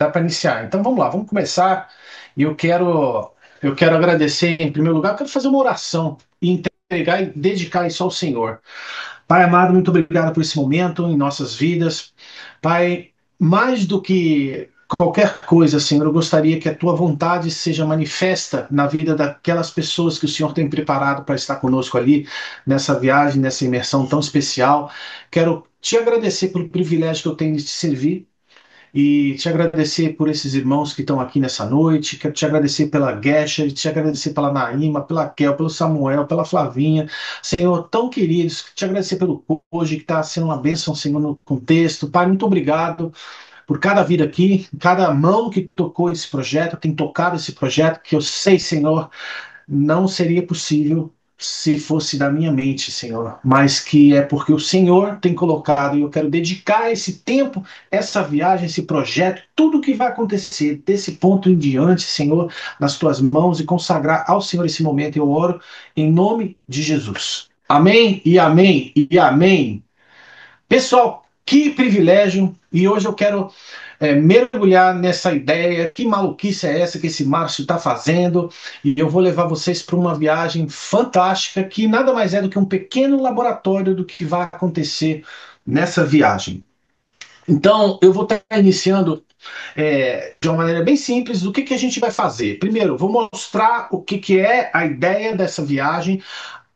Dá para iniciar. Então vamos lá, vamos começar. E eu quero agradecer em primeiro lugar, eu quero fazer uma oração e entregar e dedicar isso ao Senhor. Pai amado, muito obrigado por esse momento em nossas vidas. Pai, mais do que qualquer coisa, Senhor, eu gostaria que a tua vontade seja manifesta na vida daquelas pessoas que o Senhor tem preparado para estar conosco ali nessa viagem, nessa imersão tão especial. Quero te agradecer pelo privilégio que eu tenho de te servir e te agradecer por esses irmãos que estão aqui nessa noite. Quero te agradecer pela Gesher, te agradecer pela Naíma, pela Kel, pelo Samuel, pela Flavinha, Senhor, tão queridos. Te agradecer pelo hoje que está sendo uma bênção, Senhor, no contexto. Pai, muito obrigado por cada vida aqui, cada mão que tocou esse projeto, tem tocado esse projeto, que eu sei, Senhor, não seria possível se fosse da minha mente, Senhor, mas que é porque o Senhor tem colocado e eu quero dedicar esse tempo, essa viagem, esse projeto, tudo que vai acontecer desse ponto em diante, Senhor, nas tuas mãos e consagrar ao Senhor esse momento. Eu oro em nome de Jesus. Amém e amém e amém. Pessoal, que privilégio! E hoje eu quero mergulhar nessa ideia. Que maluquice é essa que esse Márcio está fazendo? E eu vou levar vocês para uma viagem fantástica que nada mais é do que um pequeno laboratório do que vai acontecer nessa viagem. Então, eu vou estar iniciando de uma maneira bem simples do que a gente vai fazer. Primeiro, vou mostrar o que é a ideia dessa viagem,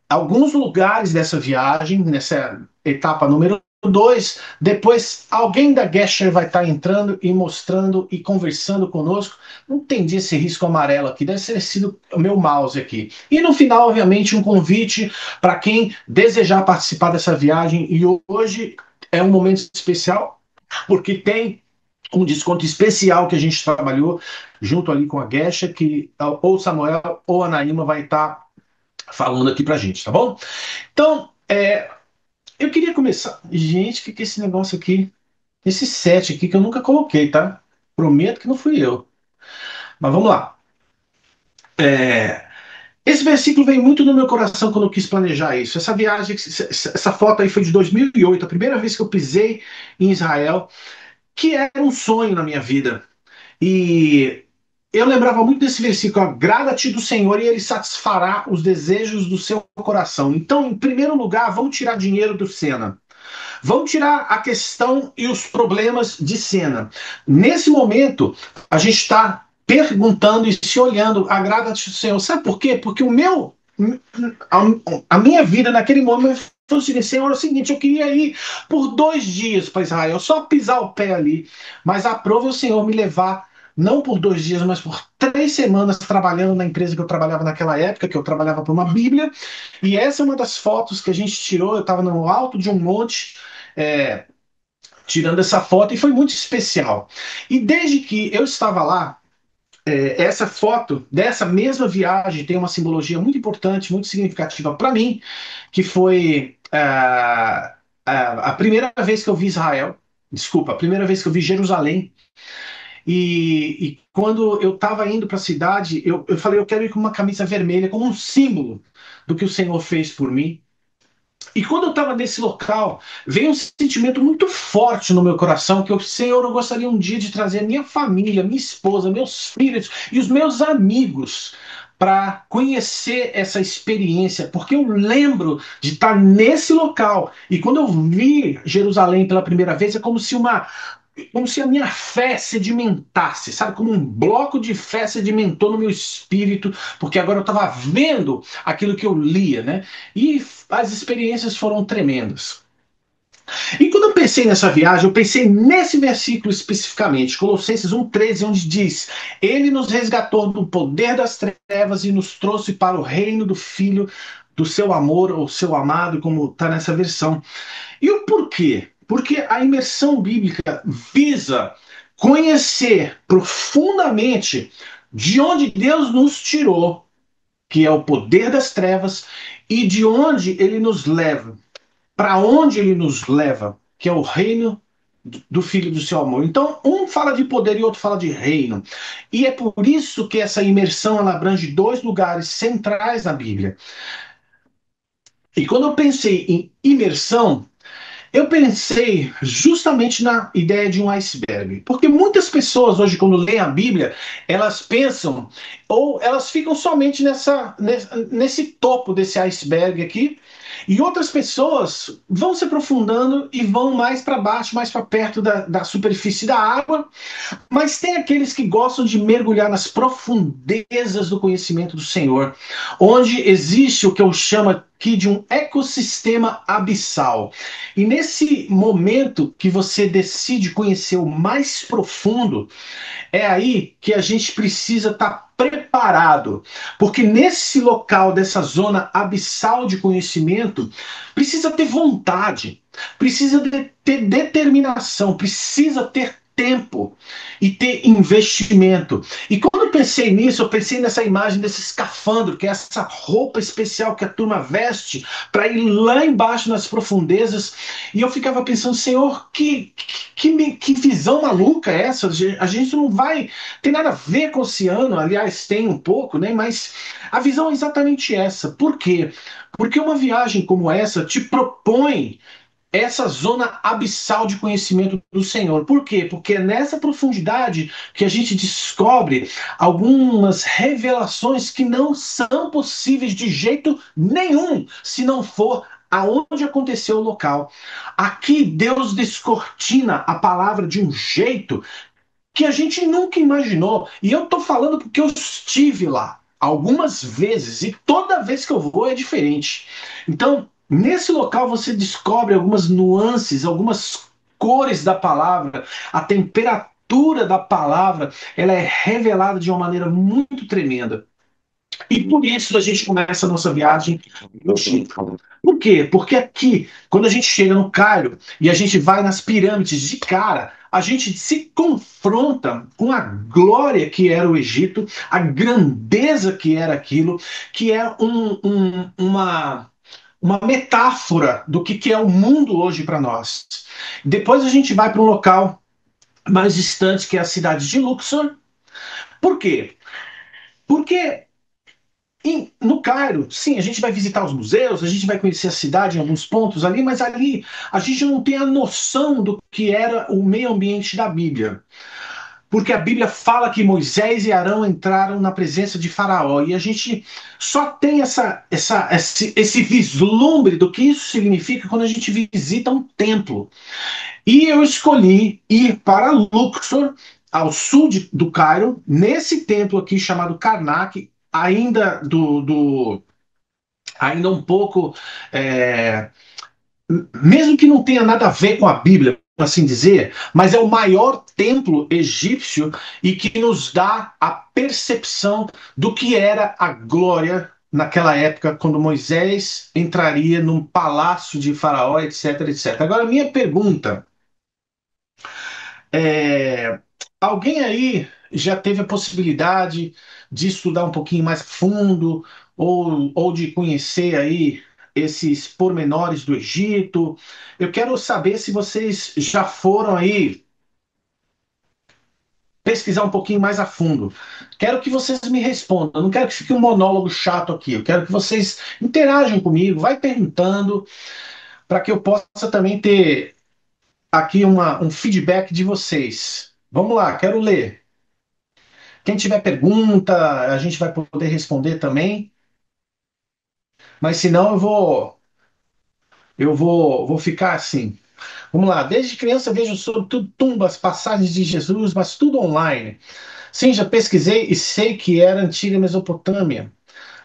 alguns lugares dessa viagem, nessa etapa número 2. Depois, alguém da Gesher vai estar entrando e mostrando e conversando conosco. Não entendi esse risco amarelo aqui, deve ter sido o meu mouse aqui. E no final, obviamente, um convite para quem desejar participar dessa viagem. E hoje é um momento especial, porque tem um desconto especial que a gente trabalhou junto ali com a Gesher, que ou o Samuel ou a Naíma vai estar falando aqui pra gente, tá bom? Então, eu queria começar. Gente, o que é esse negócio aqui? Esse set aqui que eu nunca coloquei, tá? Prometo que não fui eu. Mas vamos lá. É, esse versículo veio muito no meu coração quando eu quis planejar isso. Essa viagem, essa foto aí foi de 2008, a primeira vez que eu pisei em Israel, que era um sonho na minha vida. E eu lembrava muito desse versículo: agrada-te do Senhor e ele satisfará os desejos do seu coração. Então, em primeiro lugar, vamos tirar dinheiro do Sena. Vamos tirar a questão e os problemas de cena. Nesse momento, a gente está perguntando e se olhando, agrada-te do Senhor. Sabe por quê? Porque a minha vida naquele momento foi o seguinte: Senhor, é o seguinte, eu queria ir por 2 dias para Israel, só pisar o pé ali, mas aprove o Senhor me levar não por 2 dias, mas por 3 semanas trabalhando na empresa que eu trabalhava naquela época, que eu trabalhava para uma Bíblia. E essa é uma das fotos que a gente tirou. Eu estava no alto de um monte, é, tirando essa foto, e foi muito especial. E desde que eu estava lá, essa foto dessa mesma viagem tem uma simbologia muito importante, muito significativa para mim, que foi a primeira vez que eu vi Israel. Desculpa, a primeira vez que eu vi Jerusalém. E quando eu estava indo para a cidade, eu falei: eu quero ir com uma camisa vermelha, como um símbolo do que o Senhor fez por mim. E quando eu estava nesse local, veio um sentimento muito forte no meu coração, que o Senhor, eu gostaria um dia de trazer minha família, minha esposa, meus filhos e os meus amigos para conhecer essa experiência, porque eu lembro de estar nesse local. E quando eu vi Jerusalém pela primeira vez, é como se a minha fé sedimentasse, sabe? Como um bloco de fé sedimentou no meu espírito, porque agora eu estava vendo aquilo que eu lia, né? E as experiências foram tremendas. E quando eu pensei nessa viagem, eu pensei nesse versículo especificamente, Colossenses 1,13, onde diz: Ele nos resgatou do poder das trevas e nos trouxe para o reino do Filho do seu amor, ou seu amado, como está nessa versão. E o porquê? Porque a imersão bíblica visa conhecer profundamente de onde Deus nos tirou, que é o poder das trevas, e de onde ele nos leva, para onde ele nos leva, que é o reino do Filho do seu amor. Então, um fala de poder e outro fala de reino. E é por isso que essa imersão ela abrange 2 lugares centrais na Bíblia. E quando eu pensei em imersão, Eu pensei justamente na ideia de um iceberg, porque muitas pessoas hoje, quando leem a Bíblia, elas pensam, ou elas ficam somente nesse topo desse iceberg aqui, e outras pessoas vão se aprofundando e vão mais para baixo, mais para perto da superfície da água, mas tem aqueles que gostam de mergulhar nas profundezas do conhecimento do Senhor, onde existe o que eu chamo aqui de um ecossistema abissal. E nesse momento que você decide conhecer o mais profundo, é aí que a gente precisa estar preparado, porque nesse local, dessa zona abissal de conhecimento, precisa ter vontade, precisa ter determinação, precisa ter tempo e ter investimento. E quando eu pensei nisso, eu pensei nessa imagem desse escafandro, que é essa roupa especial que a turma veste para ir lá embaixo nas profundezas. E eu ficava pensando, Senhor, que visão maluca é essa? A gente não vai. Tem nada a ver com o oceano, aliás, tem um pouco, né? Mas a visão é exatamente essa. Por quê? Porque uma viagem como essa te propõe essa zona abissal de conhecimento do Senhor. Por quê? Porque é nessa profundidade que a gente descobre algumas revelações que não são possíveis de jeito nenhum se não for aonde aconteceu o local. Aqui Deus descortina a palavra de um jeito que a gente nunca imaginou. E eu tô falando porque eu estive lá algumas vezes e toda vez que eu vou é diferente. Então, nesse local você descobre algumas nuances, algumas cores da palavra, a temperatura da palavra, ela é revelada de uma maneira muito tremenda. E por isso a gente começa a nossa viagem no Chile. Por quê? Porque aqui, quando a gente chega no Cairo e a gente vai nas pirâmides de cara, a gente se confronta com a glória que era o Egito, a grandeza que era aquilo, que é uma metáfora do que é o mundo hoje para nós. Depois a gente vai para um local mais distante, que é a cidade de Luxor. Por quê? Porque no Cairo, sim, a gente vai visitar os museus, a gente vai conhecer a cidade em alguns pontos ali, mas ali a gente não tem a noção do que era o meio ambiente da Bíblia. Porque a Bíblia fala que Moisés e Arão entraram na presença de Faraó, e a gente só tem esse vislumbre do que isso significa quando a gente visita um templo. E eu escolhi ir para Luxor, ao sul do Cairo, nesse templo aqui chamado Karnak, ainda um pouco, é, mesmo que não tenha nada a ver com a Bíblia, por assim dizer, mas é o maior templo egípcio e que nos dá a percepção do que era a glória naquela época, quando Moisés entraria num palácio de Faraó, etc, etc. Agora, minha pergunta é: alguém aí já teve a possibilidade de estudar um pouquinho mais fundo ou de conhecer aí esses pormenores do Egito? Eu quero saber se vocês já foram aí pesquisar um pouquinho mais a fundo. Quero que vocês me respondam. Eu não quero que fique um monólogo chato aqui. Eu quero que vocês interajam comigo, vai perguntando, para que eu possa também ter aqui um feedback de vocês. Vamos lá, quero ler. Quem tiver pergunta, a gente vai poder responder também. Mas se não, vou ficar assim. Vamos lá. Desde criança vejo sobre tudo tumbas, passagens de Jesus, mas tudo online. Sim, já pesquisei e sei que era antiga Mesopotâmia.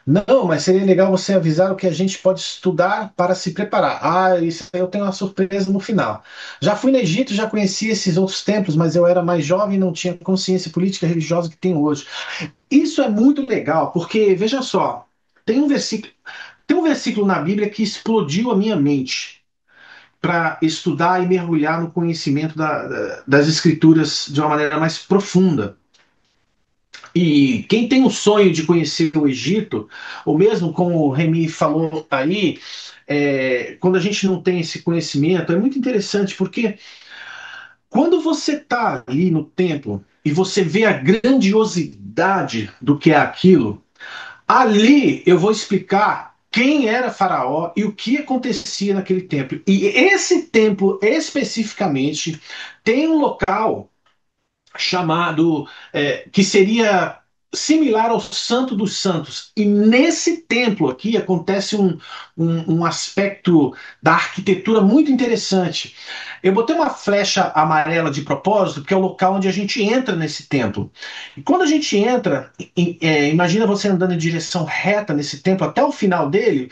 Não, mas seria legal você avisar o que a gente pode estudar para se preparar. Ah, isso aí eu tenho uma surpresa no final. Já fui no Egito, já conheci esses outros templos, mas eu era mais jovem e não tinha consciência política e religiosa que tenho hoje. Isso é muito legal, porque, veja só, tem um versículo, tem um versículo na Bíblia que explodiu a minha mente para estudar e mergulhar no conhecimento das Escrituras de uma maneira mais profunda. E quem tem o sonho de conhecer o Egito, ou mesmo como o Remy falou aí, quando a gente não tem esse conhecimento, é muito interessante porque quando você está ali no templo e você vê a grandiosidade do que é aquilo, ali eu vou explicar. quem era Faraó e o que acontecia naquele templo. E esse templo especificamente tem um local chamado que seria similar ao Santo dos Santos. E nesse templo aqui acontece um aspecto da arquitetura muito interessante. Eu botei uma flecha amarela de propósito, porque é o local onde a gente entra nesse templo. E quando a gente entra, imagina você andando em direção reta nesse templo até o final dele,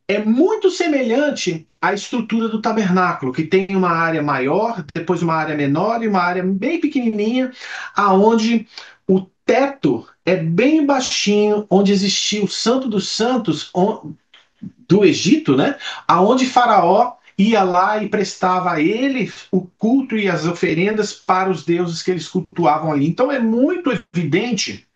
é muito semelhante à estrutura do tabernáculo, que tem uma área maior, depois uma área menor e uma área bem pequenininha, aonde o teto é bem baixinho, onde existia o Santo dos Santos do Egito, né? Aonde Faraó ia lá e prestava a ele o culto e as oferendas para os deuses que eles cultuavam ali. Então é muito evidente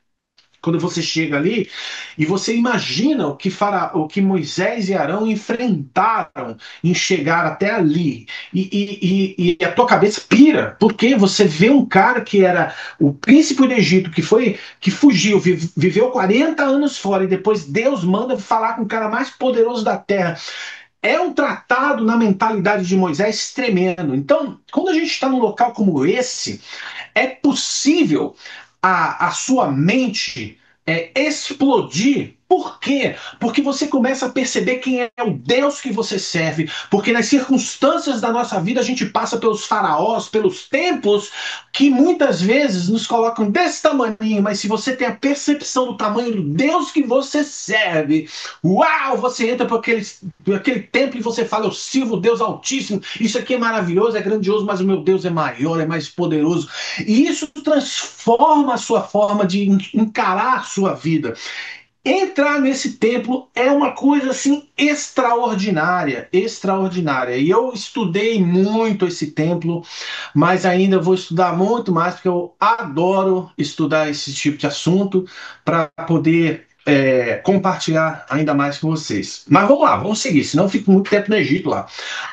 quando você chega ali e você imagina o que Moisés e Arão enfrentaram em chegar até ali. E a tua cabeça pira, porque você vê um cara que era o príncipe do Egito, que fugiu, viveu 40 anos fora, e depois Deus manda falar com o cara mais poderoso da terra. É um tratado na mentalidade de Moisés tremendo. Então, quando a gente está num local como esse, é possível a sua mente explodir. Por quê? Porque você começa a perceber quem é o Deus que você serve. Porque nas circunstâncias da nossa vida a gente passa pelos faraós, pelos templos, que muitas vezes nos colocam desse tamanho. Mas se você tem a percepção do tamanho do Deus que você serve, uau, você entra por aquele templo e você fala: eu sirvo o Deus Altíssimo. Isso aqui é maravilhoso, é grandioso, mas o meu Deus é maior, é mais poderoso. E isso transforma a sua forma de encarar a sua vida. Entrar nesse templo é uma coisa assim extraordinária, extraordinária. E eu estudei muito esse templo, mas ainda vou estudar muito mais, porque eu adoro estudar esse tipo de assunto para poder compartilhar ainda mais com vocês. Mas vamos lá, vamos seguir, senão eu fico muito tempo no Egito lá.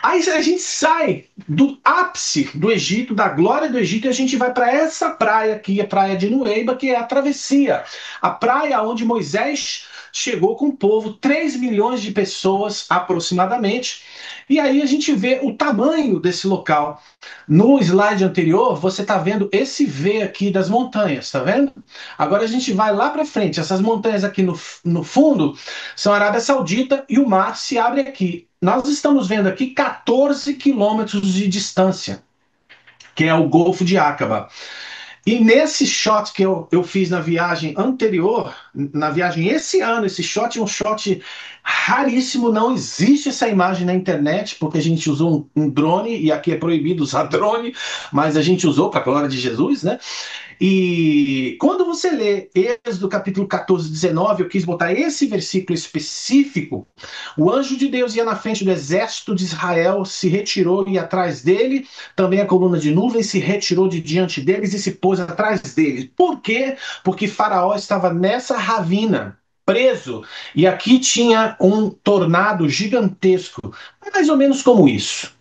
Aí a gente sai do ápice do Egito, da glória do Egito, e a gente vai para essa praia aqui, a praia de Nueiba, que é a travessia. A praia onde Moisés chegou com o povo, 3 milhões de pessoas aproximadamente. E aí a gente vê o tamanho desse local. No slide anterior, você está vendo esse V aqui das montanhas, tá vendo? Agora a gente vai lá para frente. Essas montanhas aqui no fundo são a Arábia Saudita e o mar se abre aqui. Nós estamos vendo aqui 14 quilômetros de distância, que é o Golfo de Aqaba. E nesse shot que eu fiz na viagem anterior, na viagem esse ano, esse shot é um shot raríssimo, não existe essa imagem na internet, porque a gente usou um drone, e aqui é proibido usar drone, mas a gente usou para a glória de Jesus, né? E quando você lê Êxodo capítulo 14, 19, eu quis botar esse versículo específico. O anjo de Deus ia na frente do exército de Israel, se retirou e atrás dele, também a coluna de nuvem se retirou de diante deles e se pôs atrás deles. Por quê? Porque Faraó estava nessa ravina, preso, e aqui tinha um tornado gigantesco, mais ou menos como isso.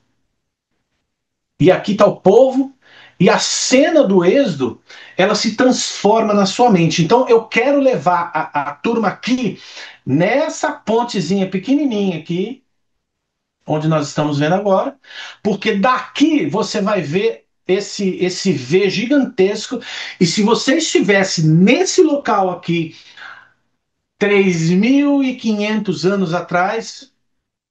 E aqui está o povo, e a cena do êxodo, ela se transforma na sua mente. Então eu quero levar a turma aqui, nessa pontezinha pequenininha aqui, onde nós estamos vendo agora, porque daqui você vai ver esse V gigantesco, e se você estivesse nesse local aqui, 3.500 anos atrás,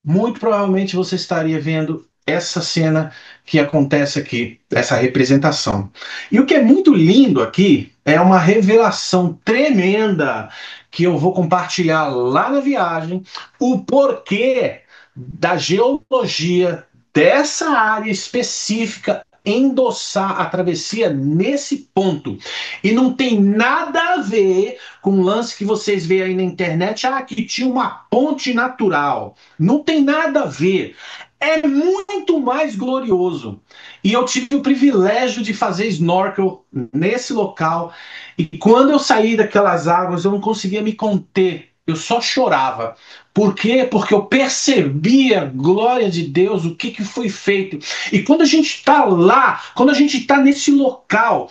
muito provavelmente você estaria vendo essa cena que acontece aqui, essa representação. E o que é muito lindo aqui é uma revelação tremenda que eu vou compartilhar lá na viagem, o porquê da geologia dessa área específica endossar a travessia nesse ponto. E não tem nada a ver com o lance que vocês veem aí na internet, que tinha uma ponte natural. Não tem nada a ver. É muito mais glorioso. E eu tive o privilégio de fazer snorkel nesse local. E quando eu saí daquelas águas, eu não conseguia me conter. Eu só chorava. Por quê? Porque eu percebia a glória de Deus, o que foi feito. E quando a gente está lá, quando a gente está nesse local,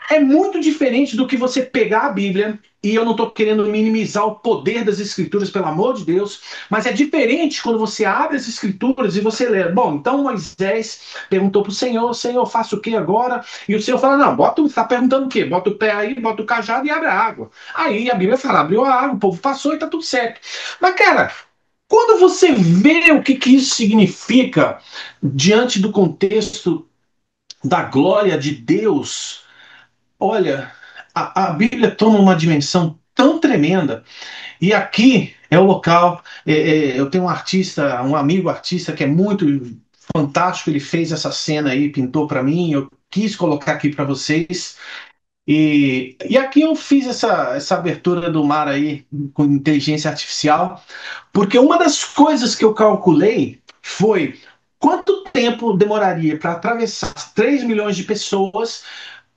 É muito diferente do que você pegar a Bíblia, e eu não estou querendo minimizar o poder das Escrituras, pelo amor de Deus, mas é diferente quando você abre as Escrituras e você lê. Bom, então Moisés perguntou para o Senhor: Senhor, faço o que agora? E o Senhor fala: não, bota, está perguntando o quê? Bota o pé aí, bota o cajado e abre a água. Aí a Bíblia fala: abriu a água, o povo passou e está tudo certo. Mas, cara, quando você vê o que isso significa diante do contexto da glória de Deus, olha, a Bíblia toma uma dimensão tão tremenda. E aqui é o local. Eu tenho um artista, um amigo artista que é muito fantástico. Ele fez essa cena aí, pintou para mim. Eu quis colocar aqui para vocês. E aqui eu fiz essa abertura do mar aí com inteligência artificial, porque uma das coisas que eu calculei foi quanto tempo demoraria para atravessar 3 milhões de pessoas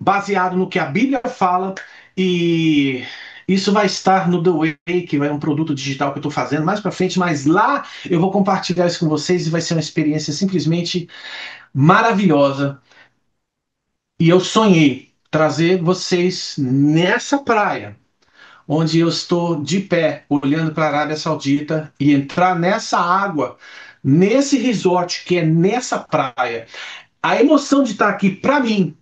baseado no que a Bíblia fala, e isso vai estar no The Way, que é um produto digital que eu estou fazendo mais para frente, mas lá eu vou compartilhar isso com vocês e vai ser uma experiência simplesmente maravilhosa. E eu sonhei trazer vocês nessa praia, onde eu estou de pé, olhando para a Arábia Saudita e entrar nessa água, nesse resort que é nessa praia. A emoção de estar aqui, para mim,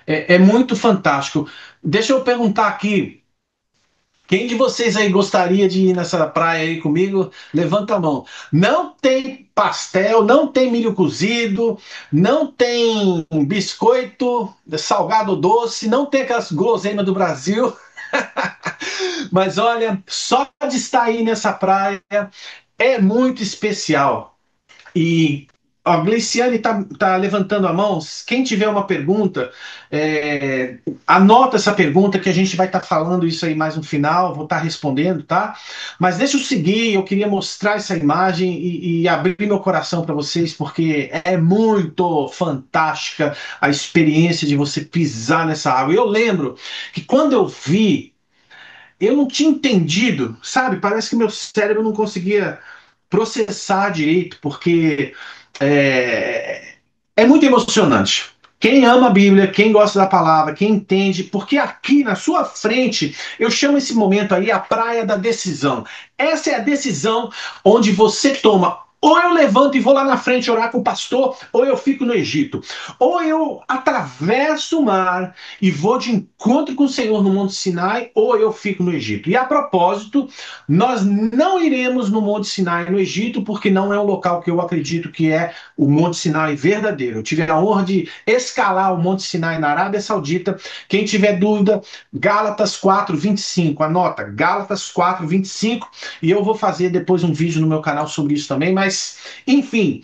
é muito fantástico. Deixa eu perguntar aqui, quem de vocês aí gostaria de ir nessa praia aí comigo? Levanta a mão. Não tem pastel, não tem milho cozido, não tem biscoito, salgado doce, não tem aquelas guloseimas do Brasil. Mas olha, só de estar aí nessa praia é muito especial. E a Gleiciane tá levantando a mão. Quem tiver uma pergunta, anota essa pergunta que a gente vai estar falando isso aí mais no final, vou estar respondendo, tá? Mas deixa eu seguir, eu queria mostrar essa imagem e abrir meu coração para vocês, porque é muito fantástica a experiência de você pisar nessa água. Eu lembro que quando eu vi, eu não tinha entendido, sabe? Parece que meu cérebro não conseguia processar direito, porque é, é muito emocionante. Quem ama a Bíblia, quem gosta da palavra, quem entende, porque aqui na sua frente, eu chamo esse momento aí a praia da decisão. Essa é a decisão onde você toma. Ou eu levanto e vou lá na frente orar com o pastor, ou eu fico no Egito. Ou eu atravesso o mar e vou de encontro com o Senhor no Monte Sinai, ou eu fico no Egito. E a propósito, nós não iremos no Monte Sinai no Egito, porque não é um local que eu acredito que é o Monte Sinai verdadeiro. Eu tive a honra de escalar o Monte Sinai na Arábia Saudita. Quem tiver dúvida, Gálatas 4:25, anota, Gálatas 4:25, e eu vou fazer depois um vídeo no meu canal sobre isso também, mas, enfim,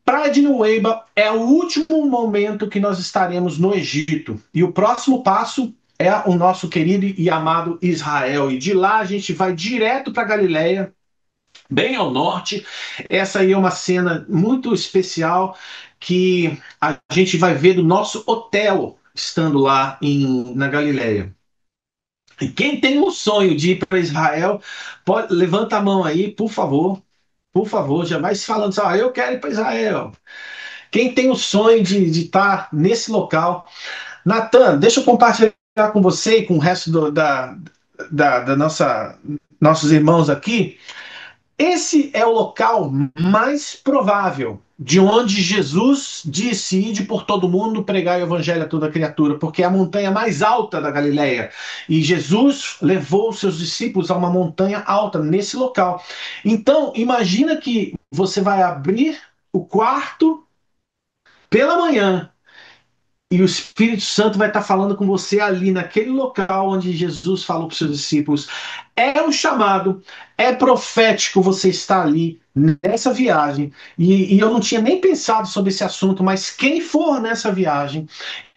Praia de Nuweiba é o último momento que nós estaremos no Egito. E o próximo passo é o nosso querido e amado Israel. E de lá a gente vai direto para Galiléia, bem ao norte. Essa aí é uma cena muito especial que a gente vai ver do nosso hotel estando lá na Galiléia. E quem tem um sonho de ir para Israel, levanta a mão aí, por favor. Por favor, já vai se falando assim, eu quero ir para Israel. Quem tem o sonho de estar nesse local. Natan, deixa eu compartilhar com você e com o resto da nossos irmãos aqui. Esse é o local mais provável de onde Jesus disse: ide por todo mundo, pregar o evangelho a toda criatura, porque é a montanha mais alta da Galileia. E Jesus levou os seus discípulos a uma montanha alta nesse local. Então, imagina que você vai abrir o quarto pela manhã e o Espírito Santo vai estar falando com você ali, naquele local onde Jesus falou para os seus discípulos. É um chamado, é profético você estar ali nessa viagem. E eu não tinha nem pensado sobre esse assunto, mas quem for nessa viagem,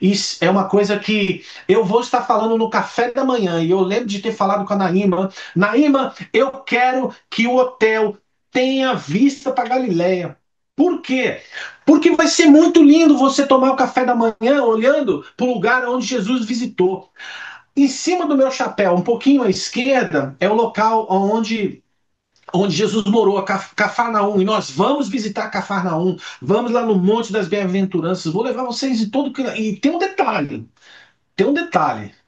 isso é uma coisa que eu vou estar falando no café da manhã. E eu lembro de ter falado com a Naíma: Naíma, eu quero que o hotel tenha vista para Galiléia. Por quê? Porque vai ser muito lindo você tomar o café da manhã olhando para o lugar onde Jesus visitou. Em cima do meu chapéu, um pouquinho à esquerda, é o local onde onde Jesus morou, a Cafarnaum, e nós vamos visitar Cafarnaum, vamos lá no Monte das Bem-aventuranças, vou levar vocês em todo. E tem um detalhe,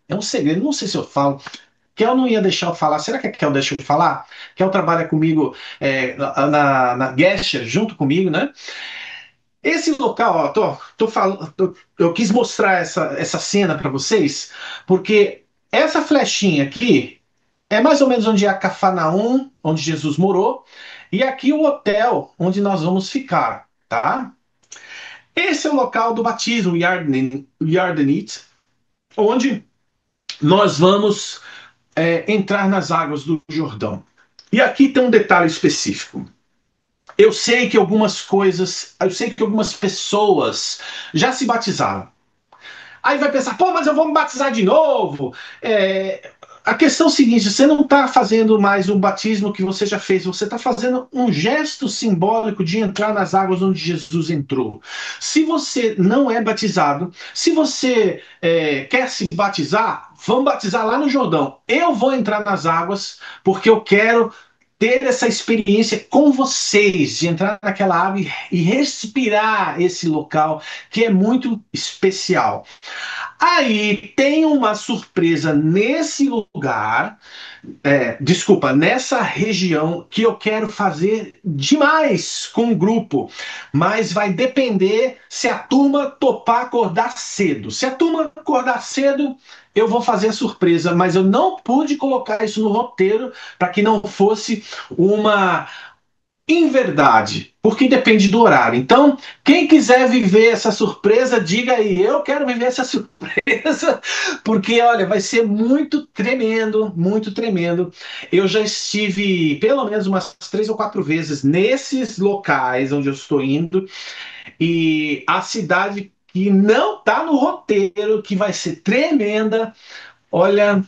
é um segredo, não sei se eu falo. Kel não ia deixar eu falar. Será que a Kel deixa eu falar? Kel trabalha comigo na Gesher, junto comigo, né? Esse local, ó, tô falando, eu quis mostrar essa cena para vocês, porque essa flechinha aqui é mais ou menos onde é a Cafarnaum, onde Jesus morou, e aqui o hotel onde nós vamos ficar, tá? Esse é o local do batismo, Yardenit, onde nós vamos entrar nas águas do Jordão. E aqui tem um detalhe específico. Eu sei que algumas pessoas já se batizaram. Aí vai pensar, pô, mas eu vou me batizar de novo. A questão é o seguinte: você não está fazendo mais um batismo que você já fez, você está fazendo um gesto simbólico de entrar nas águas onde Jesus entrou. Se você não é batizado, se você quer se batizar, vamos batizar lá no Jordão. Eu vou entrar nas águas porque eu quero ter essa experiência com vocês, de entrar naquela água e respirar esse local que é muito especial. Aí tem uma surpresa nesse lugar, desculpa, nessa região que eu quero fazer demais com o grupo, mas vai depender se a turma topar acordar cedo. Se a turma acordar cedo, eu vou fazer a surpresa, mas eu não pude colocar isso no roteiro para que não fosse uma em verdade, porque depende do horário. Então, quem quiser viver essa surpresa, diga aí, eu quero viver essa surpresa, porque olha, vai ser muito tremendo, muito tremendo. Eu já estive pelo menos umas 3 ou 4 vezes nesses locais onde eu estou indo, e a cidade que não está no roteiro, que vai ser tremenda, olha,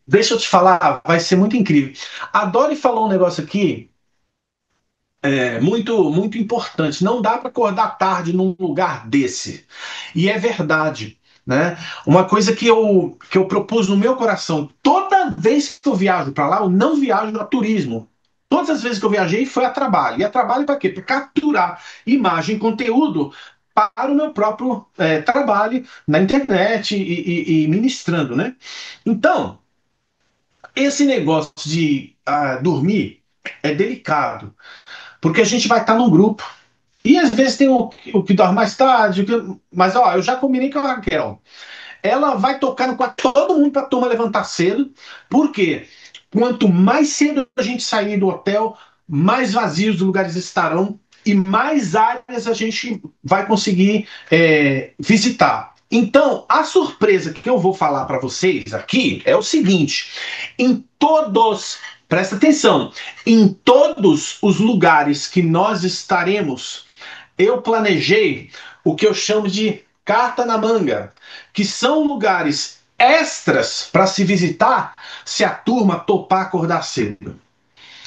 deixa eu te falar, vai ser muito incrível. A Dori falou um negócio aqui muito, muito importante. Não dá para acordar tarde num lugar desse. E é verdade, né? Uma coisa que eu propus no meu coração, toda vez que eu viajo para lá, eu não viajo a turismo. Todas as vezes que eu viajei foi a trabalho. E a trabalho para quê? Para capturar imagem, conteúdo para o meu próprio trabalho na internet e ministrando, né? Então, esse negócio de dormir é delicado, porque a gente vai estar num grupo. E às vezes tem o que dorme mais tarde, mas ó, eu já combinei com a Raquel. Ela vai tocar no quarto todo mundo para a turma levantar cedo. Por quê? Quanto mais cedo a gente sair do hotel, mais vazios os lugares estarão e mais áreas a gente vai conseguir visitar. Então, a surpresa que eu vou falar para vocês aqui é o seguinte: presta atenção, em todos os lugares que nós estaremos, eu planejei o que eu chamo de carta na manga, que são lugares extras para se visitar se a turma topar acordar cedo.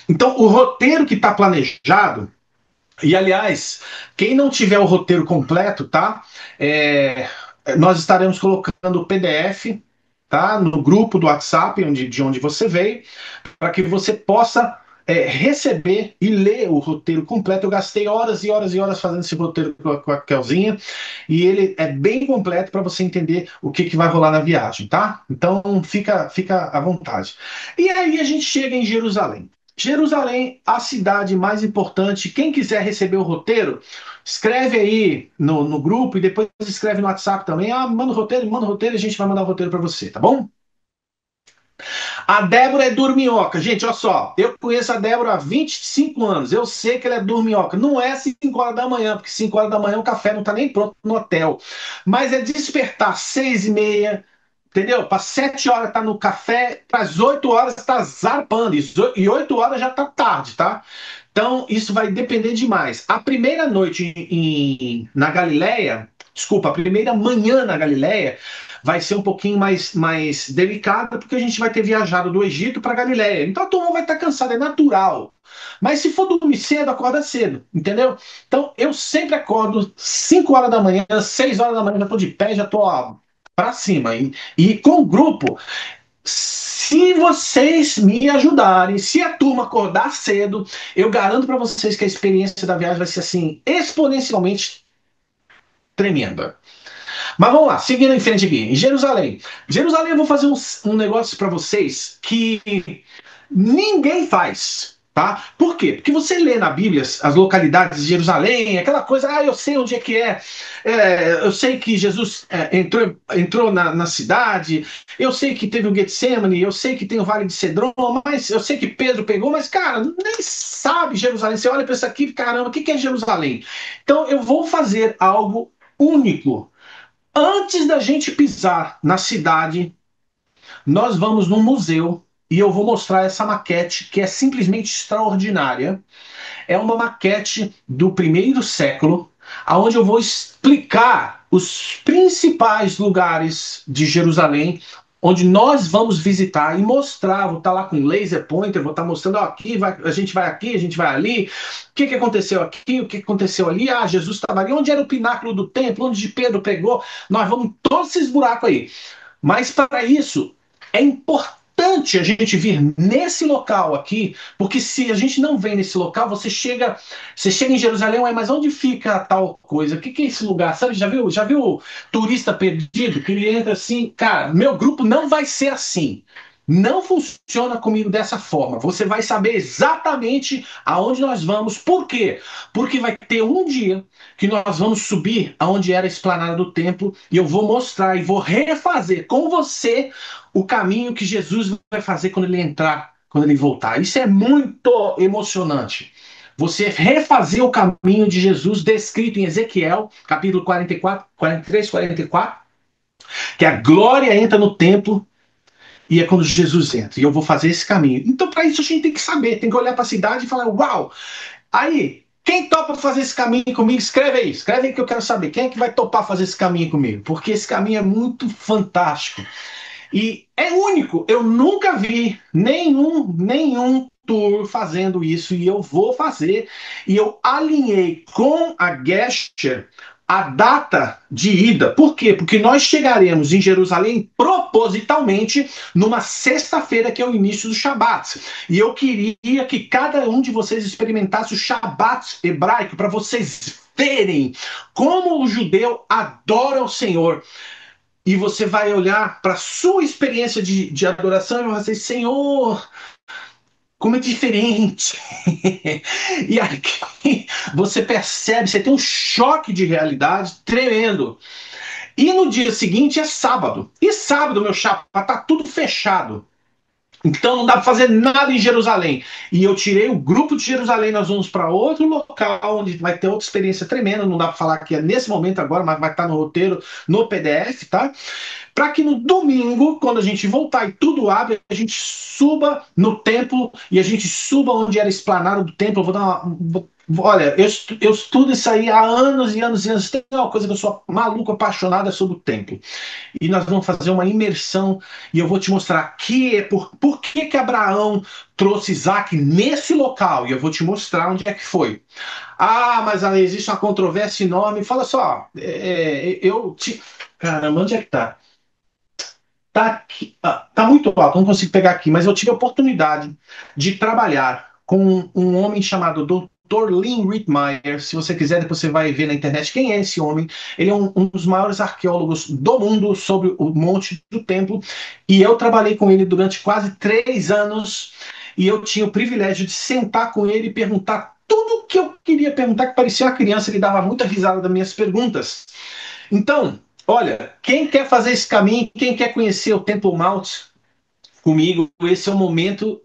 Então, o roteiro que está planejado, e aliás, quem não tiver o roteiro completo, tá? Nós estaremos colocando o PDF, tá? No grupo do WhatsApp, de onde você veio, para que você possa receber e ler o roteiro completo. Eu gastei horas e horas e horas fazendo esse roteiro com a Kelzinha, e ele é bem completo para você entender o que vai rolar na viagem, tá? Então fica à vontade. E aí a gente chega em Jerusalém. Jerusalém, a cidade mais importante. Quem quiser receber o roteiro, escreve aí no grupo e depois escreve no WhatsApp também. Manda o roteiro e a gente vai mandar o roteiro para você, tá bom? A Débora é dorminhoca. Gente, olha só. Eu conheço a Débora há 25 anos. Eu sei que ela é dorminhoca. Não é 5 horas da manhã, porque 5 horas da manhã o café não está nem pronto no hotel. Mas é despertar 6h30, entendeu? Para 7 horas tá no café, para as 8 horas tá zarpando. E 8 horas já tá tarde, tá? Então, isso vai depender demais. A primeira noite na Galileia, desculpa, a primeira manhã na Galileia vai ser um pouquinho mais delicada, porque a gente vai ter viajado do Egito para Galileia. Então a turma vai estar cansada, é natural. Mas se for dormir cedo, acorda cedo, entendeu? Então eu sempre acordo 5 horas da manhã, 6 horas da manhã, já estou de pé, já estou para cima. E com o grupo, Se vocês me ajudarem, se a turma acordar cedo, eu garanto para vocês que a experiência da viagem vai ser assim exponencialmente tremenda. Mas vamos lá, seguindo em frente aqui. Em Jerusalém. Jerusalém, eu vou fazer um negócio para vocês que ninguém faz. Tá? Por quê? Porque você lê na Bíblia as localidades de Jerusalém, aquela coisa, eu sei onde é que é, eu sei que Jesus entrou na cidade, eu sei que teve o Getsemane, eu sei que tem o Vale de Cedron, mas eu sei que Pedro pegou, mas, cara, nem sabe Jerusalém. Você olha para isso aqui, caramba, o que é Jerusalém? Então, eu vou fazer algo único. Antes da gente pisar na cidade, nós vamos num museu e eu vou mostrar essa maquete que é simplesmente extraordinária. É uma maquete do primeiro século, aonde eu vou explicar os principais lugares de Jerusalém, onde nós vamos visitar e mostrar. Vou estar lá com laser pointer, vou estar mostrando, ó, a gente vai aqui, a gente vai ali, o que aconteceu aqui, o que aconteceu ali, Jesus estava ali, onde era o pináculo do templo, onde Pedro pregou, nós vamos todos esses buracos aí. Mas para isso é importante a gente vir nesse local aqui, porque se a gente não vem nesse local, você chega em Jerusalém, ué, mas onde fica tal coisa? O que é esse lugar? Sabe, já viu turista perdido? Que ele entra assim, cara, meu grupo não vai ser assim. Não funciona comigo dessa forma. Você vai saber exatamente aonde nós vamos. Por quê? Porque vai ter um dia que nós vamos subir aonde era a esplanada do templo e eu vou mostrar e vou refazer com você o caminho que Jesus vai fazer quando ele entrar, quando ele voltar. Isso é muito emocionante. Você refazer o caminho de Jesus descrito em Ezequiel, capítulo 44, 43, 44, que a glória entra no templo e é quando Jesus entra. E eu vou fazer esse caminho. Então, para isso, a gente tem que saber, tem que olhar para a cidade e falar: uau! Aí, quem topa fazer esse caminho comigo, escreve aí que eu quero saber. Quem é que vai topar fazer esse caminho comigo? Porque esse caminho é muito fantástico. E é único. Eu nunca vi nenhum tour fazendo isso e eu vou fazer. E eu alinhei com a Gesture a data de ida. Por quê? Porque nós chegaremos em Jerusalém propositalmente numa sexta-feira, que é o início do Shabat. E eu queria que cada um de vocês experimentasse o Shabat hebraico para vocês verem como o judeu adora o Senhor. E você vai olhar para a sua experiência de adoração e vai dizer: Senhor, como é diferente. E aqui você percebe, você tem um choque de realidade tremendo. E no dia seguinte é sábado. E sábado, meu chapa, tá tudo fechado. Então não dá para fazer nada em Jerusalém. E eu tirei o grupo de Jerusalém, nós vamos para outro local onde vai ter outra experiência tremenda. Não dá para falar aqui nesse momento agora, mas vai estar no roteiro, no PDF, tá? Para que no domingo, quando a gente voltar e tudo abre, a gente suba no templo e a gente suba onde era a esplanada do templo. Eu vou dar olha, eu estudo isso aí há anos e anos e anos. Tem uma coisa que eu sou maluco, apaixonada sobre o templo. E nós vamos fazer uma imersão e eu vou te mostrar por que Abraão trouxe Isaac nesse local. E eu vou te mostrar onde é que foi. Ah, mas aí existe uma controvérsia enorme. Fala só, Caramba, onde é que tá? Tá aqui, tá muito alto, não consigo pegar aqui, mas eu tive a oportunidade de trabalhar com um homem chamado Dr. Lynn Rittmeyer. Se você quiser, depois você vai ver na internet quem é esse homem. Ele é um dos maiores arqueólogos do mundo sobre o Monte do Templo, e eu trabalhei com ele durante quase 3 anos, e eu tinha o privilégio de sentar com ele e perguntar tudo o que eu queria perguntar, que parecia uma criança. Ele dava muita risada das minhas perguntas. Então, olha, quem quer fazer esse caminho, quem quer conhecer o Temple Mount comigo, esse é um momento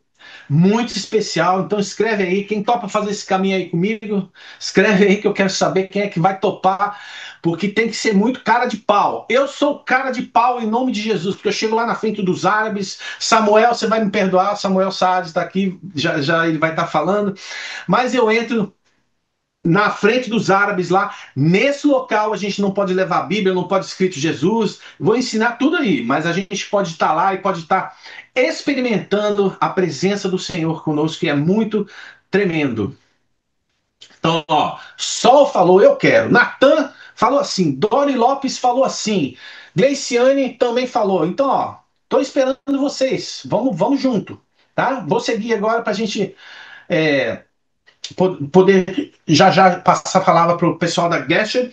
muito especial. Então escreve aí, quem topa fazer esse caminho aí comigo, escreve aí que eu quero saber quem é que vai topar, porque tem que ser muito cara de pau. Eu sou cara de pau em nome de Jesus, porque eu chego lá na frente dos árabes. Samuel, você vai me perdoar, Samuel Saad está aqui, já ele vai estar falando, mas eu entro na frente dos árabes lá. Nesse local a gente não pode levar a Bíblia, não pode escrito Jesus. Vou ensinar tudo aí, mas a gente pode estar lá e pode estar experimentando a presença do Senhor conosco, que é muito tremendo. Então, ó, Sol falou, eu quero. Natan falou assim. Dori Lopes falou assim. Gleiciane também falou. Então, ó, Estou esperando vocês. Vamos junto, tá? Vou seguir agora para a gente é, poder já já passar a palavra para o pessoal da Gesher.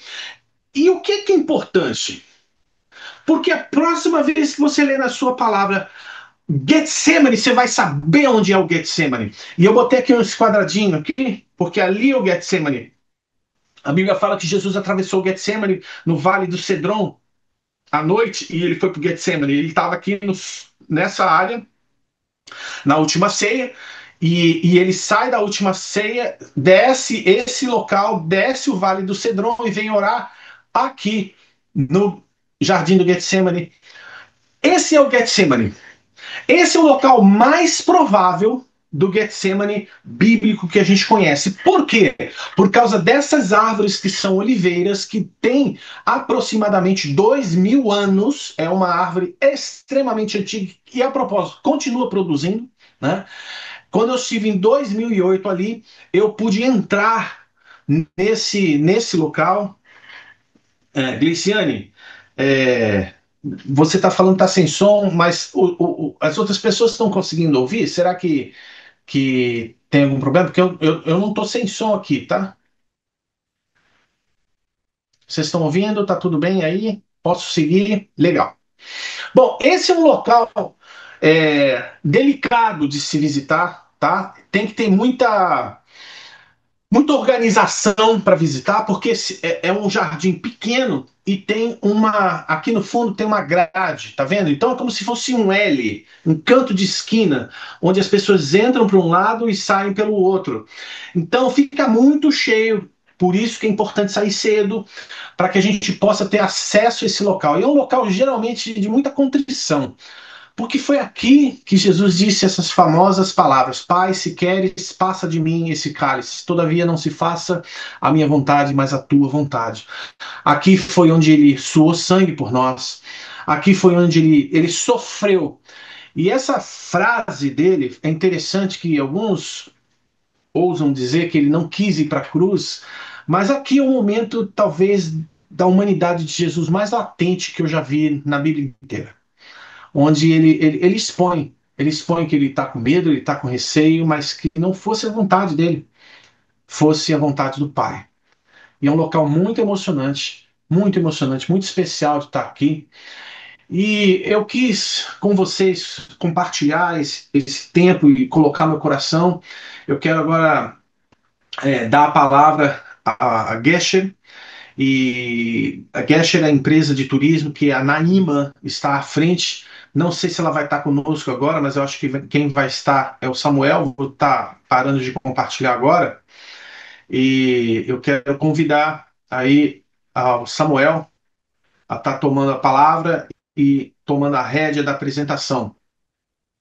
E o que é importante? Porque a próxima vez que você ler na sua palavra Getsemane, você vai saber onde é o Getsemane. E eu botei aqui uns quadradinhos aqui, porque ali é o Getsemane. A Bíblia fala que Jesus atravessou o Getsemane no Vale do Cedron à noite e ele foi para o Getsemane. Ele estava aqui nessa área, na última ceia, e ele sai da última ceia, desce esse local, desce o Vale do Cedron e vem orar aqui no Jardim do Getsemane. Esse é o Getsemane. Esse é o local mais provável do Getsemane bíblico que a gente conhece. Por quê? Por causa dessas árvores que são oliveiras, que têm aproximadamente 2.000 anos, é uma árvore extremamente antiga e, a propósito, continua produzindo. Né? Quando eu estive em 2008 ali, eu pude entrar nesse local. Gliciane, é, você está falando que está sem som, mas as outras pessoas estão conseguindo ouvir? Será que tem algum problema? Porque eu não estou sem som aqui, tá? Vocês estão ouvindo? Tá tudo bem aí? Posso seguir? Legal. Bom, esse é um local delicado de se visitar, tá? Tem que ter muita organização para visitar, porque é um jardim pequeno e tem aqui no fundo tem uma grade, tá vendo? Então é como se fosse um L, um canto de esquina, onde as pessoas entram para um lado e saem pelo outro. Então fica muito cheio. Por isso que é importante sair cedo, para que a gente possa ter acesso a esse local. E é um local geralmente de muita contrição. Porque foi aqui que Jesus disse essas famosas palavras: Pai, se queres, passa de mim esse cálice. Todavia não se faça a minha vontade, mas a tua vontade. Aqui foi onde ele suou sangue por nós. Aqui foi onde ele sofreu. E essa frase dele é interessante que alguns ousam dizer que ele não quis ir para a cruz, mas aqui é o momento, talvez, da humanidade de Jesus mais latente que eu já vi na Bíblia inteira, onde ele expõe que ele está com medo, ele está com receio, mas que não fosse a vontade dele, fosse a vontade do Pai. E é um local muito emocionante, muito especial de estar aqui. E eu quis com vocês compartilhar esse tempo e colocar meu coração. Eu quero agora dar a palavra a Gesher, e a Gesher é a empresa de turismo que a Naima está à frente. Não sei se ela vai estar conosco agora, mas eu acho que quem vai estar é o Samuel. Vou estar parando de compartilhar agora. E eu quero convidar aí ao Samuel a estar tomando a palavra e tomando a rédea da apresentação.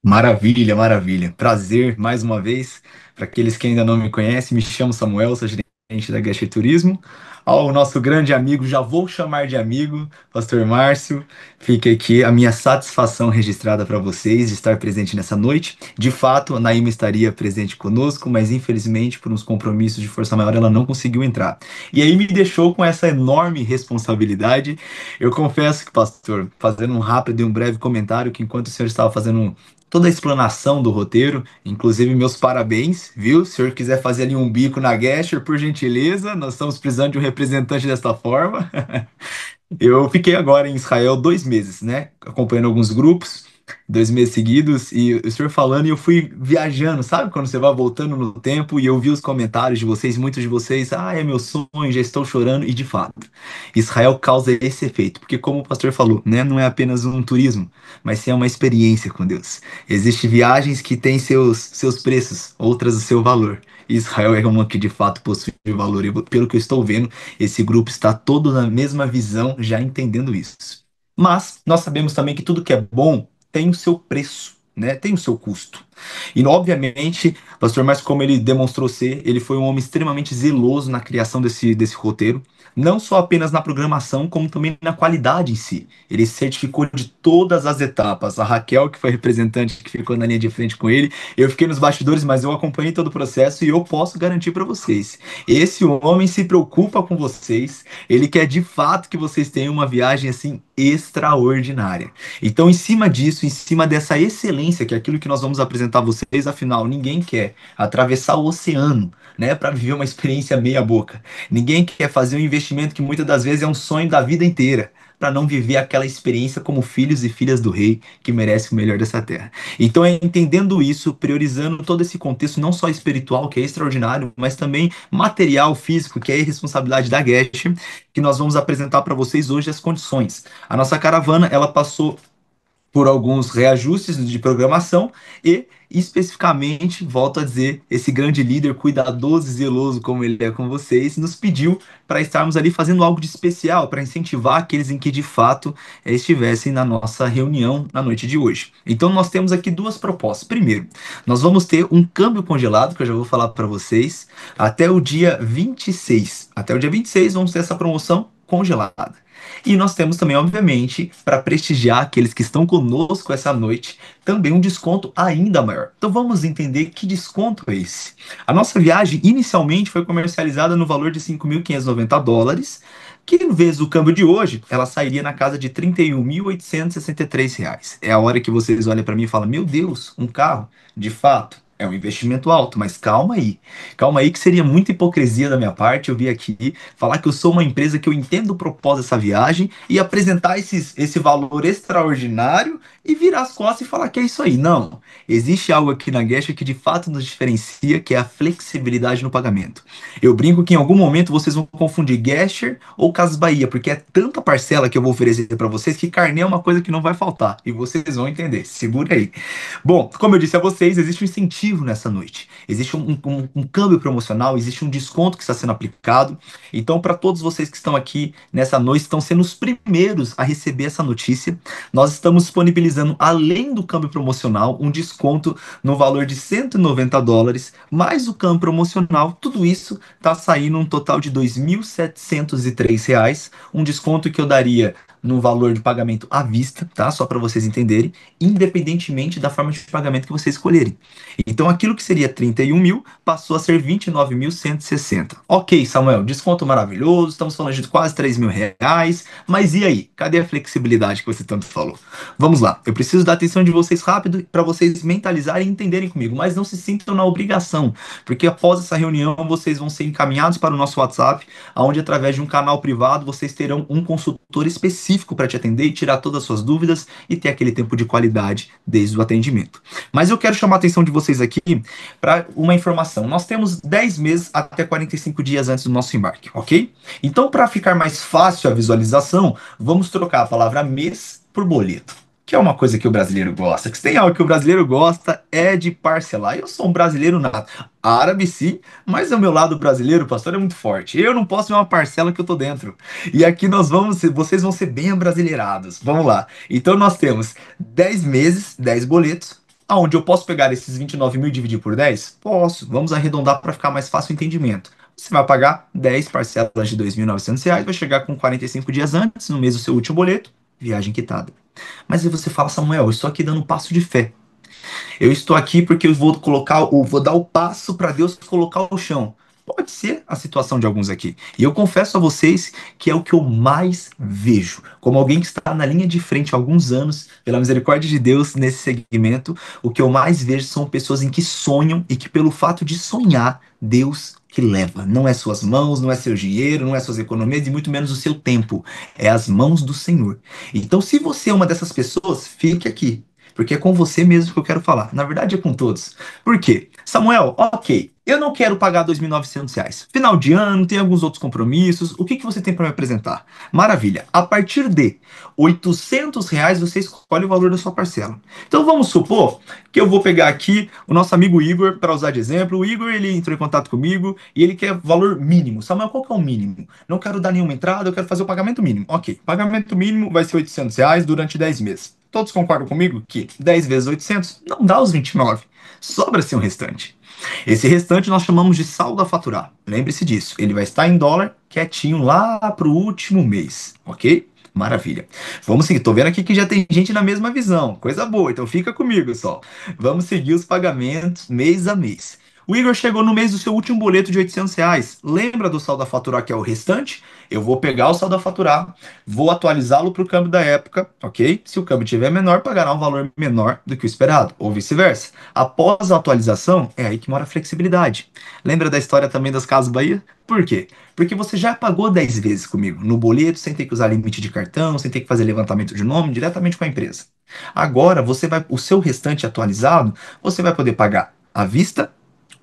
Maravilha, maravilha. Prazer mais uma vez. Para aqueles que ainda não me conhecem, me chamo Samuel, sou gerente da Guest Turismo. Ao nosso grande amigo, já vou chamar de amigo, Pastor Márcio, fica aqui a minha satisfação registrada para vocês de estar presente nessa noite. De fato, a Naíma estaria presente conosco, mas infelizmente, por uns compromissos de força maior, ela não conseguiu entrar. E aí me deixou com essa enorme responsabilidade. Eu confesso que, pastor, fazendo um rápido e um breve comentário, que enquanto o senhor estava fazendo toda a explanação do roteiro, inclusive meus parabéns, viu? Se o senhor quiser fazer ali um bico na Gesher, por gentileza, nós estamos precisando de um representante desta forma. Eu fiquei agora em Israel 2 meses, né? Acompanhando alguns grupos, 2 meses seguidos, e o senhor falando, e eu fui viajando, sabe? Quando você vai voltando no tempo, e eu vi os comentários de vocês, muitos de vocês, é meu sonho, já estou chorando, e de fato, Israel causa esse efeito, porque como o pastor falou, né? Não é apenas um turismo, mas sim é uma experiência com Deus. Existem viagens que têm seus preços, outras o seu valor. Israel é uma que de fato possui valor, e pelo que eu estou vendo, esse grupo está todo na mesma visão, já entendendo isso. Mas nós sabemos também que tudo que é bom tem o seu preço, né? Tem o seu custo. E, obviamente, pastor, mas como ele demonstrou ser, ele foi um homem extremamente zeloso na criação desse roteiro, não só apenas na programação, como também na qualidade em si. Ele certificou de todas as etapas. A Raquel, que foi representante, que ficou na linha de frente com ele, eu fiquei nos bastidores, mas eu acompanhei todo o processo e eu posso garantir para vocês. Esse homem se preocupa com vocês, ele quer de fato que vocês tenham uma viagem assim extraordinária. Então, em cima disso, em cima dessa excelência, que é aquilo que nós vamos apresentar a vocês, afinal, ninguém quer atravessar o oceano, né, para viver uma experiência meia boca. Ninguém quer fazer um investimento que muitas das vezes é um sonho da vida inteira, para não viver aquela experiência como filhos e filhas do rei que merece o melhor dessa terra. Então é entendendo isso, priorizando todo esse contexto, não só espiritual, que é extraordinário, mas também material, físico, que é a responsabilidade da Guest, que nós vamos apresentar para vocês hoje as condições. A nossa caravana, ela passou por alguns reajustes de programação e, especificamente, volto a dizer, esse grande líder, cuidadoso e zeloso como ele é com vocês, nos pediu para estarmos ali fazendo algo de especial, para incentivar aqueles em que de fato estivessem na nossa reunião na noite de hoje. Então, nós temos aqui duas propostas. Primeiro, nós vamos ter um câmbio congelado, que eu já vou falar para vocês, até o dia 26. Até o dia 26, vamos ter essa promoção congelada. E nós temos também, obviamente, para prestigiar aqueles que estão conosco essa noite, também um desconto ainda maior. Então vamos entender que desconto é esse. A nossa viagem inicialmente foi comercializada no valor de US$ 5.590, que em vez do câmbio de hoje, ela sairia na casa de R$ 31.863. É a hora que vocês olham para mim e falam: meu Deus, um carro, de fato. É um investimento alto, mas calma aí. Calma aí que seria muita hipocrisia da minha parte eu vir aqui falar que eu sou uma empresa que eu entendo o propósito dessa viagem e apresentar esse valor extraordinário e virar as costas e falar que é isso aí. Não. Existe algo aqui na Guest que de fato nos diferencia, que é a flexibilidade no pagamento. Eu brinco que em algum momento vocês vão confundir Guest ou Casas Bahia, porque é tanta parcela que eu vou oferecer para vocês que carnê é uma coisa que não vai faltar. E vocês vão entender. Segura aí. Bom, como eu disse a vocês, existe um incentivo nessa noite. Existe um câmbio promocional, existe um desconto que está sendo aplicado. Então, para todos vocês que estão aqui nessa noite, estão sendo os primeiros a receber essa notícia. Nós estamos disponibilizando, além do câmbio promocional, um desconto no valor de US$ 190, mais o câmbio promocional. Tudo isso está saindo um total de R$ 2.703, um desconto que eu daria no valor de pagamento à vista, tá? Só para vocês entenderem, independentemente da forma de pagamento que vocês escolherem. Então, aquilo que seria 31 mil passou a ser 29.160. Ok, Samuel, desconto maravilhoso, estamos falando de quase R$ 3.000, mas e aí? Cadê a flexibilidade que você tanto falou? Vamos lá, eu preciso da atenção de vocês rápido para vocês mentalizarem e entenderem comigo, mas não se sintam na obrigação, porque após essa reunião vocês vão ser encaminhados para o nosso WhatsApp, onde através de um canal privado vocês terão um consultor específico para te atender e tirar todas as suas dúvidas e ter aquele tempo de qualidade desde o atendimento. Mas eu quero chamar a atenção de vocês aqui para uma informação. Nós temos 10 meses até 45 dias antes do nosso embarque, ok? Então, para ficar mais fácil a visualização, vamos trocar a palavra mês por boleto, que é uma coisa que o brasileiro gosta. Que se tem algo que o brasileiro gosta é de parcelar. Eu sou um brasileiro nato. Árabe sim, mas o meu lado brasileiro, pastor, é muito forte. Eu não posso ver uma parcela que eu tô dentro. E aqui vocês vão ser bem abrasileirados. Vamos lá. Então nós temos 10 meses, 10 boletos. Aonde eu posso pegar esses 29 mil e dividir por 10? Posso. Vamos arredondar para ficar mais fácil o entendimento. Você vai pagar 10 parcelas de R$ 2.900, vai chegar com 45 dias antes, no mês do seu último boleto, viagem quitada. Mas aí você fala: Samuel, eu estou aqui dando um passo de fé. Eu estou aqui porque eu vou dar o passo para Deus colocar o chão. Pode ser a situação de alguns aqui. E eu confesso a vocês que é o que eu mais vejo. Como alguém que está na linha de frente há alguns anos, pela misericórdia de Deus, nesse segmento, o que eu mais vejo são pessoas em que sonham e que, pelo fato de sonhar, Deus que leva. Não é suas mãos, não é seu dinheiro, não é suas economias e muito menos o seu tempo. É as mãos do Senhor. Então, se você é uma dessas pessoas, fique aqui. Porque é com você mesmo que eu quero falar. Na verdade, é com todos. Por quê? Samuel, ok, eu não quero pagar R$ 2.900. Final de ano, tem alguns outros compromissos. O que você tem para me apresentar? Maravilha. A partir de R$ 800, você escolhe o valor da sua parcela. Então, vamos supor que eu vou pegar aqui o nosso amigo Igor, para usar de exemplo. O Igor, ele entrou em contato comigo e ele quer valor mínimo. Samuel, qual que é o mínimo? Não quero dar nenhuma entrada, eu quero fazer o pagamento mínimo. Ok, pagamento mínimo vai ser R$ 800 durante 10 meses. Todos concordam comigo que 10 vezes 800 não dá os 29. Sobra-se um restante. Esse restante nós chamamos de saldo a faturar. Lembre-se disso. Ele vai estar em dólar quietinho lá para o último mês, ok? Maravilha. Vamos seguir. Tô vendo aqui que já tem gente na mesma visão. Coisa boa. Então fica comigo só. Vamos seguir os pagamentos mês a mês. O Igor chegou no mês do seu último boleto de R$ 800. Lembra do saldo a faturar que é o restante? Eu vou pegar o saldo a faturar, vou atualizá-lo para o câmbio da época, ok? Se o câmbio estiver menor, pagará um valor menor do que o esperado, ou vice-versa. Após a atualização, é aí que mora a flexibilidade. Lembra da história também das Casas Bahia? Por quê? Porque você já pagou 10 vezes comigo no boleto, sem ter que usar limite de cartão, sem ter que fazer levantamento de nome, diretamente com a empresa. Agora, o seu restante atualizado, você vai poder pagar à vista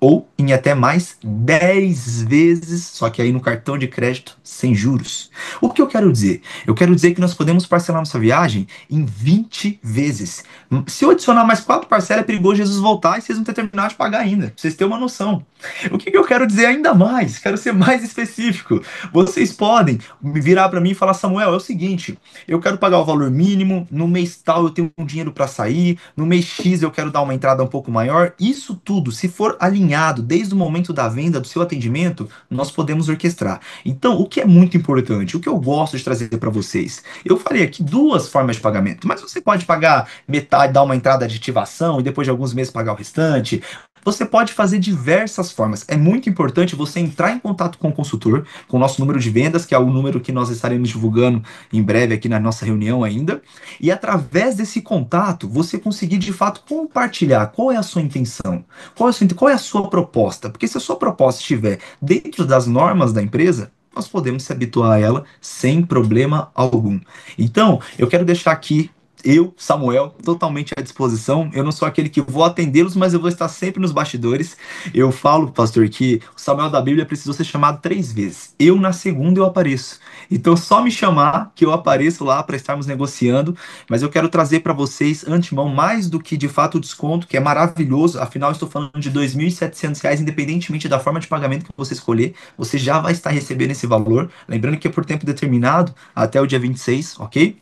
ou em até mais 10 vezes, só que aí no cartão de crédito sem juros. O que eu quero dizer? Eu quero dizer que nós podemos parcelar nossa viagem em 20 vezes. Se eu adicionar mais 4 parcelas, é perigoso Jesus voltar e vocês não ter terminado de pagar ainda. Pra vocês terem uma noção. O que eu quero dizer ainda mais? Quero ser mais específico. Vocês podem me virar para mim e falar: Samuel, é o seguinte, eu quero pagar o valor mínimo, no mês tal eu tenho um dinheiro para sair, no mês X eu quero dar uma entrada um pouco maior. Isso tudo, se for alinhado desde o momento da venda do seu atendimento, nós podemos orquestrar. Então, o que é muito importante, o que eu gosto de trazer para vocês, eu falei aqui duas formas de pagamento, mas você pode pagar metade, dar uma entrada de ativação e depois de alguns meses pagar o restante. Você pode fazer diversas formas. É muito importante você entrar em contato com o consultor, com o nosso número de vendas, que é o número que nós estaremos divulgando em breve aqui na nossa reunião ainda. E através desse contato, você conseguir de fato compartilhar qual é a sua intenção, qual é a sua proposta. Porque se a sua proposta estiver dentro das normas da empresa, nós podemos se habituar a ela sem problema algum. Então, eu quero deixar aqui eu, Samuel, totalmente à disposição. Eu não sou aquele que vou atendê-los, mas eu vou estar sempre nos bastidores. Eu falo, pastor, que o Samuel da Bíblia precisou ser chamado 3 vezes. Eu, na segunda, eu apareço. Então, só me chamar que eu apareço lá para estarmos negociando. Mas eu quero trazer para vocês, antemão, mais do que de fato o desconto, que é maravilhoso. Afinal, eu estou falando de R$ 2.700, independentemente da forma de pagamento que você escolher. Você já vai estar recebendo esse valor. Lembrando que é por tempo determinado, até o dia 26, ok?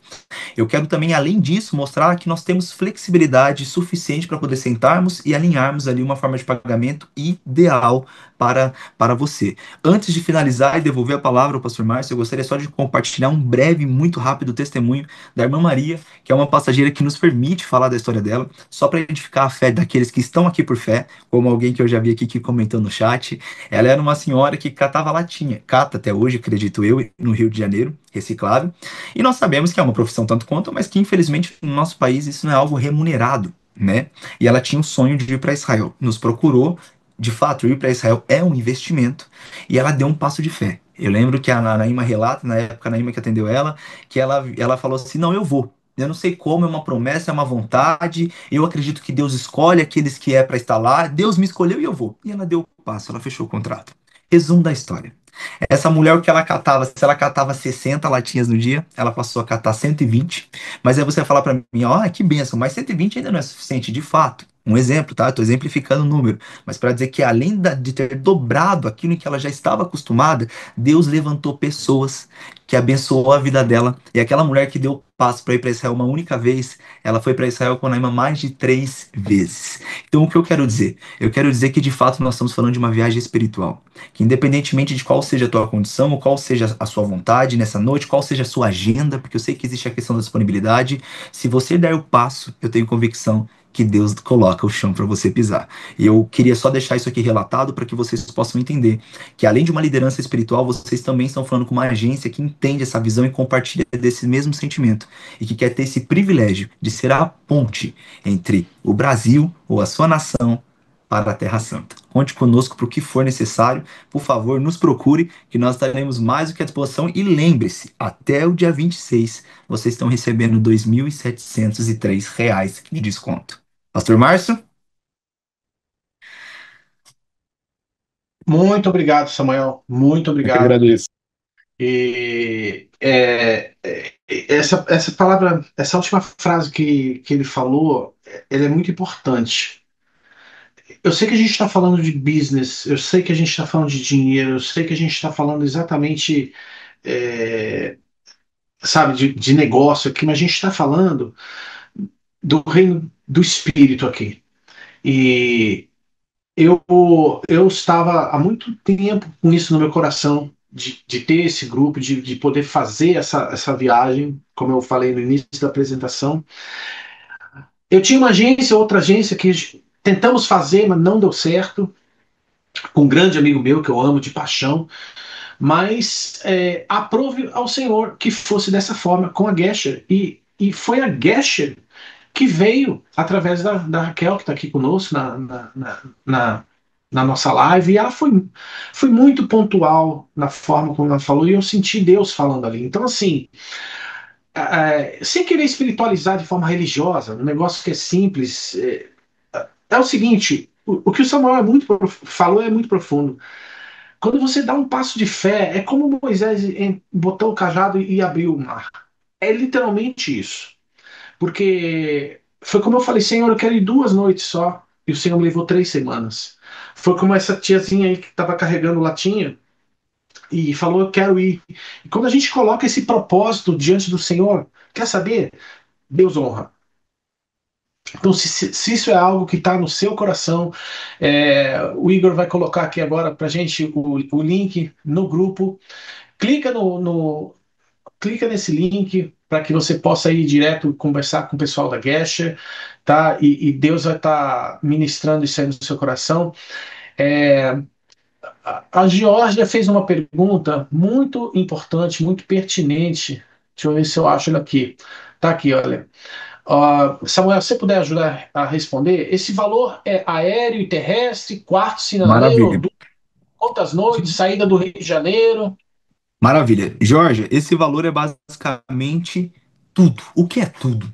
Eu quero também, além disso, mostrar que nós temos flexibilidade suficiente para poder sentarmos e alinharmos ali uma forma de pagamento ideal para você. Antes de finalizar e devolver a palavra ao pastor Márcio, eu gostaria só de compartilhar um breve, muito rápido testemunho da irmã Maria, que é uma passageira que nos permite falar da história dela, só para edificar a fé daqueles que estão aqui por fé, como alguém que eu já vi aqui que comentou no chat. Ela era uma senhora que catava latinha, cata até hoje, acredito eu, no Rio de Janeiro, reciclável. E nós sabemos que é uma profissão tanto quanto, mas que infelizmente no nosso país isso não é algo remunerado, né? E ela tinha o sonho de ir para Israel, nos procurou. De fato, ir para Israel é um investimento e ela deu um passo de fé. Eu lembro que a Naíma relata, na época a Naíma que atendeu ela, que ela falou assim: Não, eu vou. Eu não sei como, é uma promessa, é uma vontade. Eu acredito que Deus escolhe aqueles que é para estar lá. Deus me escolheu e eu vou. E ela deu o passo, ela fechou o contrato. Resumo da história. Essa mulher, o que ela catava, se ela catava 60 latinhas no dia, ela passou a catar 120. Mas aí você vai falar para mim, ó, que benção, mas 120 ainda não é suficiente, de fato. Um exemplo, tá? Estou exemplificando o número. Mas para dizer que além de ter dobrado aquilo em que ela já estava acostumada, Deus levantou pessoas que abençoou a vida dela. E aquela mulher que deu passo para ir para Israel uma única vez, ela foi para Israel com a Naima mais de 3 vezes. Então o que eu quero dizer? Eu quero dizer que de fato nós estamos falando de uma viagem espiritual que independentemente de qual seja a tua condição, ou qual seja a sua vontade nessa noite, qual seja a sua agenda, porque eu sei que existe a questão da disponibilidade, se você der o passo, eu tenho convicção que Deus coloca o chão para você pisar. E eu queria só deixar isso aqui relatado para que vocês possam entender que além de uma liderança espiritual, vocês também estão falando com uma agência que entende essa visão e compartilha desse mesmo sentimento e que quer ter esse privilégio de ser a ponte entre o Brasil ou a sua nação para a Terra Santa. Conte conosco para o que for necessário. Por favor, nos procure, que nós estaremos mais do que à disposição. E lembre-se, até o dia 26, vocês estão recebendo R$ 2.703 de desconto. Pastor Márcio? Muito obrigado, Samuel. Muito Eu que obrigado. agradeço. Essa palavra, essa última frase que ele falou, ela é muito importante. Eu sei que a gente está falando de business, eu sei que a gente está falando de dinheiro, eu sei que a gente está falando exatamente, é, sabe, de negócio aqui, mas a gente está falando do reino do Espírito aqui. E eu, eu estava há muito tempo com isso no meu coração, de ter esse grupo, de poder fazer essa viagem, como eu falei no início da apresentação. Eu tinha uma agência, outra agência que tentamos fazer, mas não deu certo, com um grande amigo meu que eu amo de paixão, mas aprove ao Senhor que fosse dessa forma com a Gesher. E foi a Gesher que veio através da Raquel, que está aqui conosco na, na nossa live, e ela foi muito pontual na forma como ela falou, e eu senti Deus falando ali. Então, assim, sem querer espiritualizar de forma religiosa, um negócio que é simples, é o seguinte: o que o Samuel falou é muito profundo. Quando você dá um passo de fé, é como Moisés botou o cajado e abriu o mar. É literalmente isso. Porque foi como eu falei, Senhor, eu quero ir 2 noites só. E o Senhor me levou 3 semanas. Foi como essa tiazinha aí que estava carregando latinha e falou, eu quero ir. E quando a gente coloca esse propósito diante do Senhor, quer saber? Deus honra. Então, se isso é algo que está no seu coração, o Igor vai colocar aqui agora para a gente o link no grupo. Clica clica nesse link para que você possa ir direto conversar com o pessoal da Gesher, tá? E Deus vai estar ministrando isso aí no seu coração. É, a Georgia fez uma pergunta muito importante, muito pertinente. Deixa eu ver se eu acho ele aqui. Tá aqui, olha. Samuel, se você puder ajudar a responder, esse valor é aéreo e terrestre, quarto sinaleiro, Maravilha. quantas noites, saída do Rio de Janeiro? Maravilha. Georgia, esse valor é basicamente tudo. O que é tudo?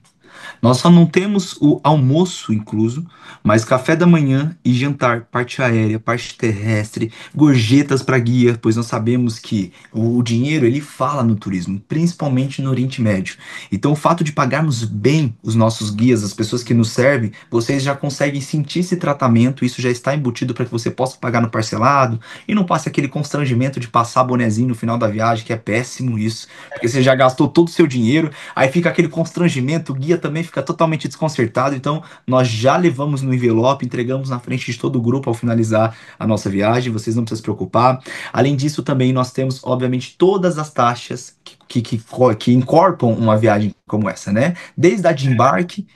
Nós só não temos o almoço incluso, mas café da manhã e jantar, parte aérea, parte terrestre, gorjetas para guia, pois nós sabemos que o dinheiro ele fala no turismo, principalmente no Oriente Médio. Então, o fato de pagarmos bem os nossos guias, as pessoas que nos servem, vocês já conseguem sentir esse tratamento, isso já está embutido para que você possa pagar no parcelado e não passe aquele constrangimento de passar bonezinho no final da viagem, que é péssimo isso, porque você já gastou todo o seu dinheiro. Aí fica aquele constrangimento, o guia também fica totalmente desconcertado. Então, nós já levamos no envelope, entregamos na frente de todo o grupo ao finalizar a nossa viagem. Vocês não precisam se preocupar. Além disso, também nós temos, obviamente, todas as taxas que incorporam uma viagem como essa, né? Desde a de embarque,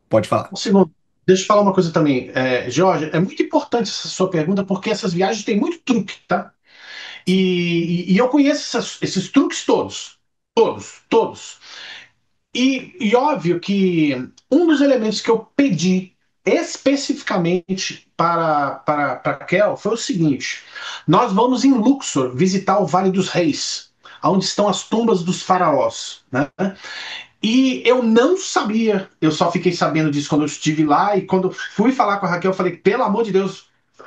pode falar. Um segundo, deixa eu falar uma coisa também. Jorge, é muito importante essa sua pergunta, porque essas viagens têm muito truque, tá? E eu conheço esses truques todos. Todos, todos. E óbvio que um dos elementos que eu pedi especificamente para Kel foi o seguinte: nós vamos em Luxor visitar o Vale dos Reis, onde estão as tumbas dos faraós, né? E eu não sabia, eu só fiquei sabendo disso quando eu estive lá. E quando eu fui falar com a Raquel, eu falei: pelo amor de Deus,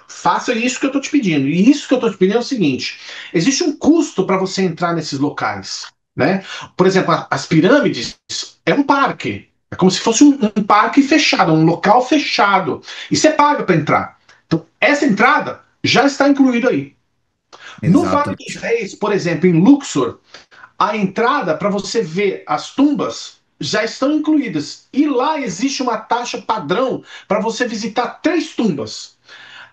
faça isso que eu estou te pedindo. E isso que eu estou te pedindo é o seguinte: existe um custo para você entrar nesses locais, né? Por exemplo, as pirâmides é um parque. É como se fosse um parque fechado, um local fechado. E você paga para entrar. Então, essa entrada já está incluída aí. No Vale dos Exatamente. Reis, por exemplo, em Luxor, a entrada para você ver as tumbas já estão incluídas. E lá existe uma taxa padrão para você visitar 3 tumbas.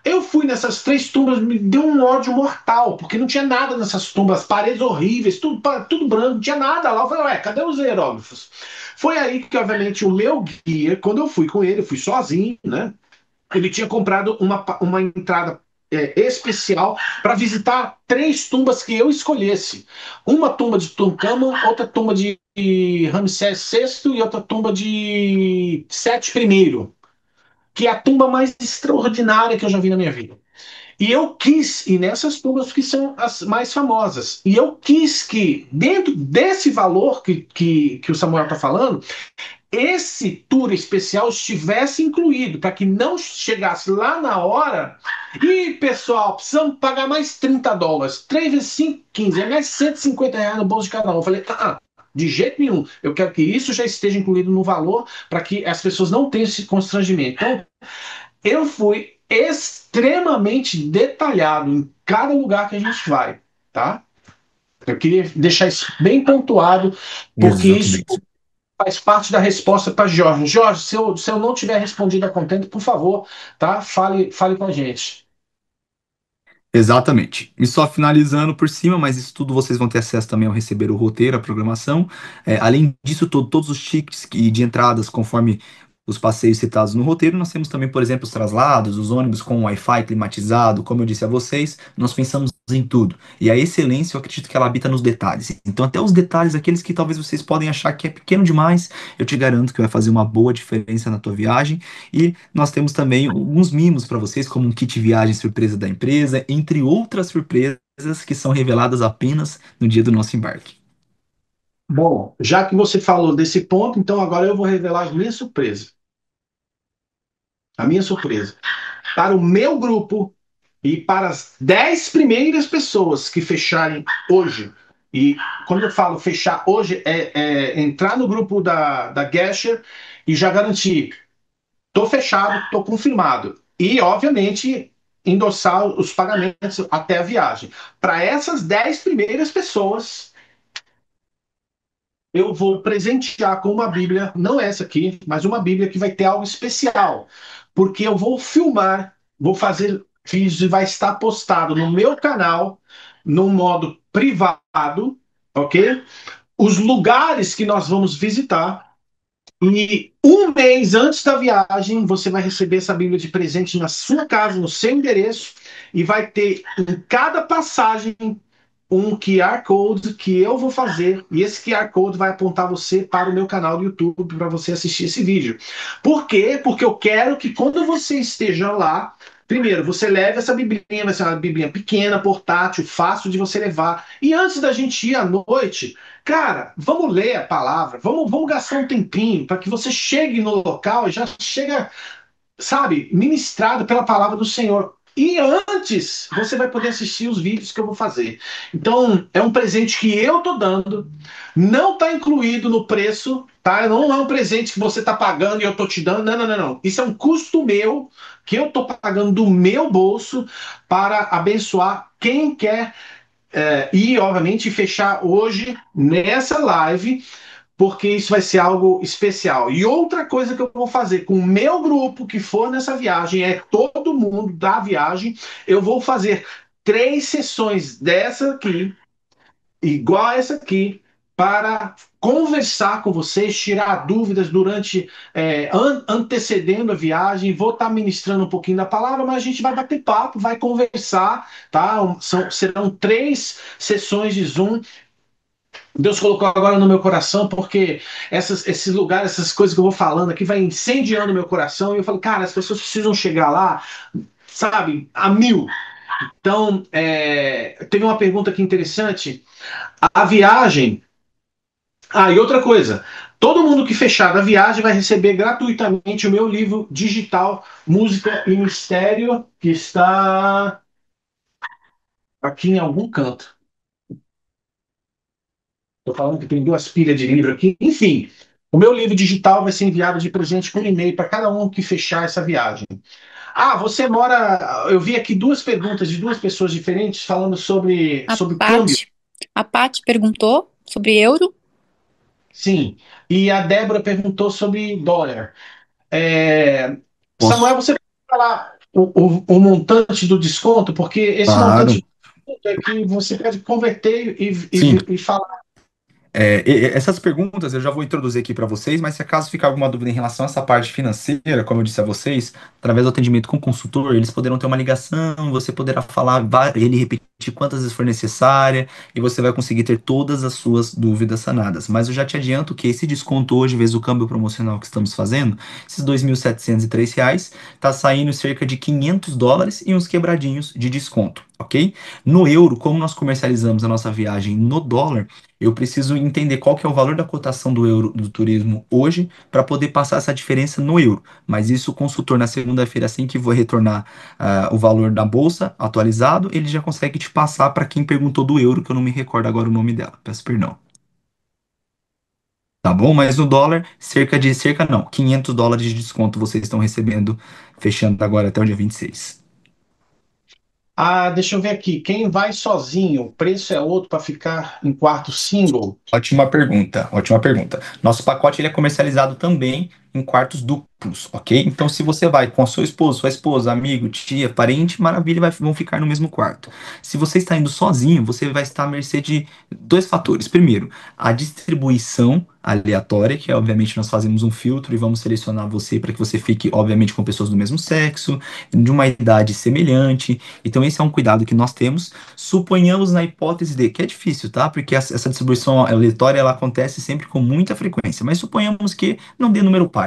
Eu fui nessas 3 tumbas, me deu um ódio mortal, porque não tinha nada nessas tumbas, paredes horríveis, tudo branco, não tinha nada lá. Eu falei, ué, cadê os hieróglifos? Foi aí que, obviamente, o meu guia, quando eu fui com ele, eu fui sozinho, né? Ele tinha comprado uma entrada especial para visitar 3 tumbas que eu escolhesse. Uma tumba de Tutankhamon, outra tumba de Ramsés VI e outra tumba de Sete I, que é a tumba mais extraordinária que eu já vi na minha vida. E eu quis ir nessas tumbas que são as mais famosas. E eu quis que, dentro desse valor que o Samuel está falando, esse tour especial estivesse incluído, para que não chegasse lá na hora e, pessoal, precisamos pagar mais US$ 30. 3 vezes 5, 15, é mais R$ 150 no bolso de cada um. Eu falei, de jeito nenhum. Eu quero que isso já esteja incluído no valor, para que as pessoas não tenham esse constrangimento. Então, eu fui extremamente detalhado em cada lugar que a gente vai, tá? Eu queria deixar isso bem pontuado, porque isso Exatamente. faz parte da resposta para Jorge. Jorge, se eu não tiver respondido a contento, por favor, tá? Fale com a gente. Exatamente. E só finalizando por cima, mas isso tudo vocês vão ter acesso também ao receber o roteiro, a programação. Além disso, todos os tickets de entradas, conforme os passeios citados no roteiro, nós temos também, por exemplo, os traslados, os ônibus com Wi-Fi climatizado, como eu disse a vocês, nós pensamos em tudo. E a excelência, eu acredito que ela habita nos detalhes. Então, até os detalhes, aqueles que talvez vocês podem achar que é pequeno demais, eu te garanto que vai fazer uma boa diferença na tua viagem. E nós temos também alguns mimos para vocês, como um kit viagem surpresa da empresa, entre outras surpresas que são reveladas apenas no dia do nosso embarque. Bom, já que você falou desse ponto, então agora eu vou revelar a minha surpresa. A minha surpresa. Para o meu grupo e para as 10 primeiras pessoas que fecharem hoje. E quando eu falo fechar hoje, é entrar no grupo da Gesher e já garantir. Tô fechado, tô confirmado. E, obviamente, endossar os pagamentos até a viagem. Para essas 10 primeiras pessoas, eu vou presentear com uma Bíblia, não essa aqui, mas uma Bíblia que vai ter algo especial. Porque eu vou filmar, vou fazer vídeo e vai estar postado no meu canal, no modo privado, ok? Os lugares que nós vamos visitar e um mês antes da viagem, você vai receber essa Bíblia de presente na sua casa, no seu endereço, e vai ter em cada passagem um QR Code que eu vou fazer, e esse QR Code vai apontar você para o meu canal do YouTube para você assistir esse vídeo. Por quê? Porque eu quero que quando você esteja lá, primeiro, você leve essa biblinha, vai ser uma biblinha pequena, portátil, fácil de você levar. E antes da gente ir à noite, cara, vamos ler a palavra, vamos gastar um tempinho para que você chegue no local e já chega, sabe, ministrado pela palavra do Senhor. E antes, você vai poder assistir os vídeos que eu vou fazer. Então, é um presente que eu tô dando, não está incluído no preço, tá? Não é um presente que você está pagando e eu tô te dando. Não, não, não, não. Isso é um custo meu que eu tô pagando do meu bolso para abençoar quem quer e, obviamente, fechar hoje nessa live porque isso vai ser algo especial. E outra coisa que eu vou fazer com o meu grupo que for nessa viagem, é todo mundo da viagem, eu vou fazer 3 sessões dessa aqui, igual a essa aqui, para conversar com vocês, tirar dúvidas durante, antecedendo a viagem, vou estar ministrando um pouquinho da palavra, mas a gente vai bater papo, vai conversar, tá? Serão 3 sessões de Zoom. Deus colocou agora no meu coração, porque esses lugares, essas coisas que eu vou falando aqui, vai incendiando meu coração. E eu falo, cara, as pessoas precisam chegar lá, sabe, a mil. Então, teve uma pergunta aqui interessante. A viagem. Ah, e outra coisa. Todo mundo que fechar da viagem vai receber gratuitamente o meu livro digital, Música e Mistério, que está aqui em algum canto. Estou falando que tem 2 pilhas de livro aqui. Enfim, o meu livro digital vai ser enviado de presente por e-mail para cada um que fechar essa viagem. Ah, você mora. Eu vi aqui 2 perguntas de 2 pessoas diferentes falando sobre, A sobre câmbio. Paty, a Paty perguntou sobre euro. Sim. E a Débora perguntou sobre dólar. É, Samuel, Posso? você pode falar o montante do desconto? Porque esse montante Claro. de desconto é que você pode converter Sim. e falar. Essas perguntas eu já vou introduzir aqui para vocês, mas se acaso ficar alguma dúvida em relação a essa parte financeira, como eu disse a vocês, através do atendimento com o consultor, eles poderão ter uma ligação, você poderá falar, ele repetir quantas vezes for necessária, e você vai conseguir ter todas as suas dúvidas sanadas. Mas eu já te adianto que esse desconto hoje, vezes o câmbio promocional que estamos fazendo, esses R$ 2.703, está saindo cerca de US$ 500 e uns quebradinhos de desconto, ok? No euro, como nós comercializamos a nossa viagem no dólar, eu preciso entender qual que é o valor da cotação do euro do turismo hoje para poder passar essa diferença no euro. Mas isso o consultor na segunda-feira, assim que vou retornar o valor da bolsa atualizado, ele já consegue te passar para quem perguntou do euro, que eu não me recordo agora o nome dela. Peço perdão. Tá bom? Mas no dólar, cerca não, US$ 500 de desconto vocês estão recebendo, fechando agora até o dia 26. Ah, deixa eu ver aqui. Quem vai sozinho, o preço é outro para ficar em quarto single? Ótima pergunta, ótima pergunta. Nosso pacote ele é comercializado também em quartos duplos, ok? Então, se você vai com a sua esposa, amigo, tia, parente, maravilha, vão ficar no mesmo quarto. Se você está indo sozinho, você vai estar à mercê de dois fatores. Primeiro, a distribuição aleatória, que é, obviamente nós fazemos um filtro e vamos selecionar você para que você fique, obviamente, com pessoas do mesmo sexo, de uma idade semelhante. Então, esse é um cuidado que nós temos. Suponhamos na hipótese de, que é difícil, tá? Porque essa distribuição aleatória ela acontece sempre com muita frequência, mas suponhamos que não dê número par.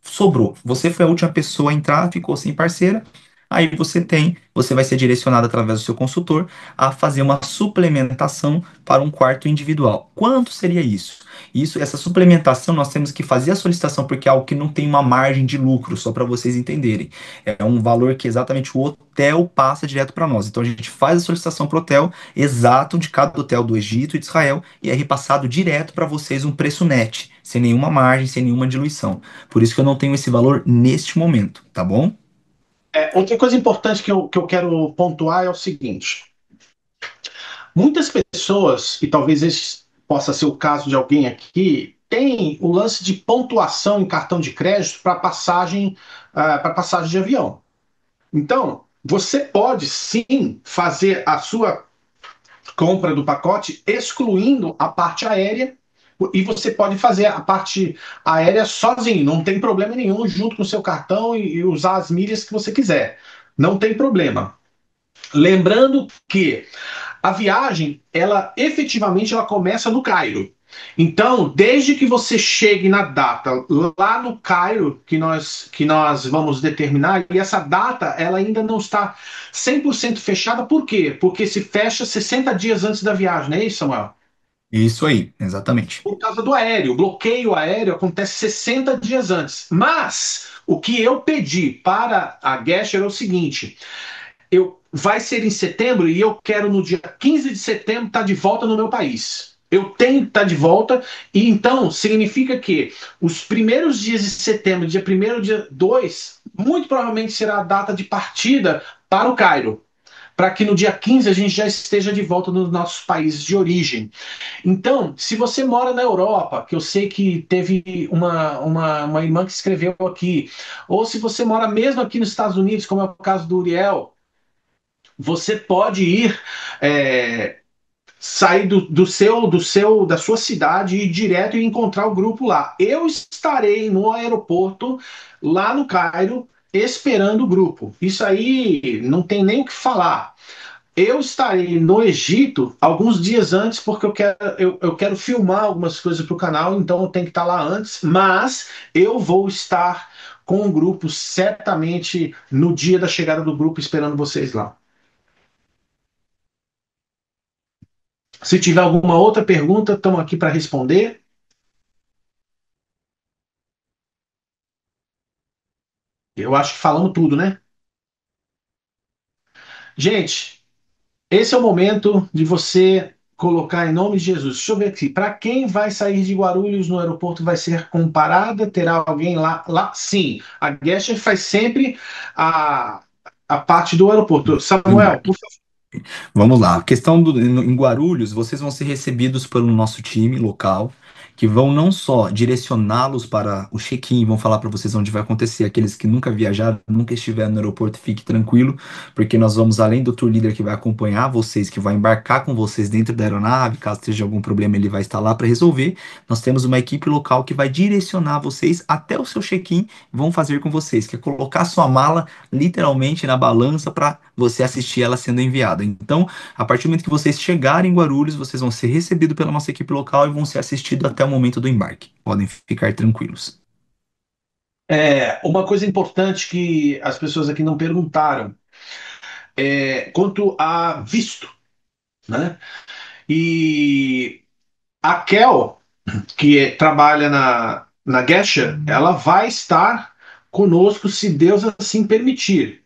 Sobrou. Você foi a última pessoa a entrar, ficou sem parceira. Aí você vai ser direcionado através do seu consultor a fazer uma suplementação para um quarto individual. Quanto seria isso? Essa suplementação nós temos que fazer a solicitação porque é algo que não tem uma margem de lucro, só para vocês entenderem. É um valor que exatamente o hotel passa direto para nós. Então a gente faz a solicitação para o hotel exato de cada hotel do Egito e de Israel e é repassado direto para vocês um preço net, sem nenhuma margem, sem nenhuma diluição. Por isso que eu não tenho esse valor neste momento, tá bom? Outra coisa importante que eu quero pontuar é o seguinte: muitas pessoas, e talvez esse possa ser o caso de alguém aqui, tem o lance de pontuação em cartão de crédito para passagem de avião. Então, você pode sim fazer a sua compra do pacote excluindo a parte aérea e você pode fazer a parte aérea sozinho, não tem problema nenhum, junto com o seu cartão e usar as milhas que você quiser. Não tem problema. Lembrando que a viagem, ela efetivamente ela começa no Cairo. Então, desde que você chegue na data lá no Cairo, que nós vamos determinar, e essa data ela ainda não está 100% fechada, por quê? Porque se fecha 60 dias antes da viagem, não é isso, Samuel? Isso aí, exatamente. Por causa do aéreo. O bloqueio aéreo acontece 60 dias antes. Mas o que eu pedi para a Gesher é o seguinte: vai ser em setembro e eu quero no dia 15 de setembro estar de volta no meu país. Eu tenho que estar de volta, e então significa que os primeiros dias de setembro, dia 1º, dia 2, muito provavelmente será a data de partida para o Cairo, para que no dia 15 a gente já esteja de volta nos nossos países de origem. Então, se você mora na Europa, que eu sei que teve uma irmã que escreveu aqui, ou se você mora mesmo aqui nos Estados Unidos, como é o caso do Uriel, você pode ir sair da sua cidade e ir direto e encontrar o grupo lá. Eu estarei no aeroporto lá no Cairo esperando o grupo. Isso aí não tem nem o que falar. Eu estarei no Egito alguns dias antes, porque eu quero filmar algumas coisas para o canal, então eu tenho que estar lá antes, mas eu vou estar com o grupo certamente no dia da chegada do grupo, esperando vocês lá. Se tiver alguma outra pergunta, estamos aqui para responder. Eu acho que falamos tudo, né? Gente, esse é o momento de você colocar em nome de Jesus. Deixa eu ver aqui. Para quem vai sair de Guarulhos no aeroporto, vai ser comparada? Terá alguém lá? Lá? Sim. A Gesher faz sempre a, a parte do aeroporto. Do Samuel, embarque. por Vamos lá. A questão em Guarulhos, vocês vão ser recebidos pelo nosso time local, que vão não só direcioná-los para o check-in, vão falar para vocês onde vai acontecer. Aqueles que nunca viajaram, nunca estiveram no aeroporto, fique tranquilo, porque nós vamos, além do tour leader que vai acompanhar vocês, que vai embarcar com vocês dentro da aeronave, caso esteja algum problema, ele vai estar lá para resolver. Nós temos uma equipe local que vai direcionar vocês até o seu check-in, vão fazer com vocês, que é colocar sua mala literalmente na balança para você assistir ela sendo enviada. Então, a partir do momento que vocês chegarem em Guarulhos, vocês vão ser recebidos pela nossa equipe local e vão ser assistidos até o momento do embarque. Podem ficar tranquilos. uma coisa importante que as pessoas aqui não perguntaram quanto a visto, né? E a Kel, que trabalha na Gesher, ela vai estar conosco se Deus assim permitir.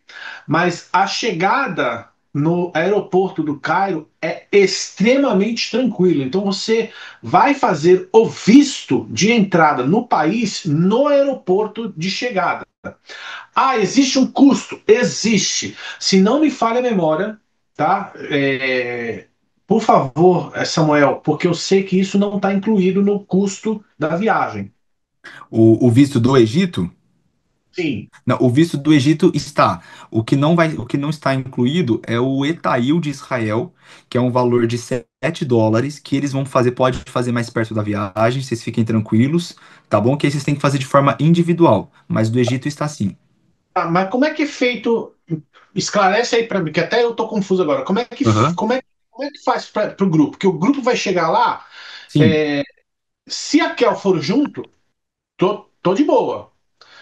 Mas a chegada no aeroporto do Cairo é extremamente tranquilo. Então você vai fazer o visto de entrada no país no aeroporto de chegada. Ah, existe um custo? Existe. Se não me falha a memória, tá? Por favor, Samuel, porque eu sei que isso não está incluído no custo da viagem. O visto do Egito. Sim. Não, o visto do Egito está. O que não está incluído é o Etail de Israel, que é um valor de US$ 7, que eles vão fazer, pode fazer mais perto da viagem, vocês fiquem tranquilos, tá bom? Que aí vocês têm que fazer de forma individual, mas do Egito está sim. Ah, mas como é que é feito? Esclarece aí para mim, que até eu tô confuso agora. Aham. Como é que faz para o grupo? Que o grupo vai chegar lá. Sim, é, Se a Kel for junto, tô de boa.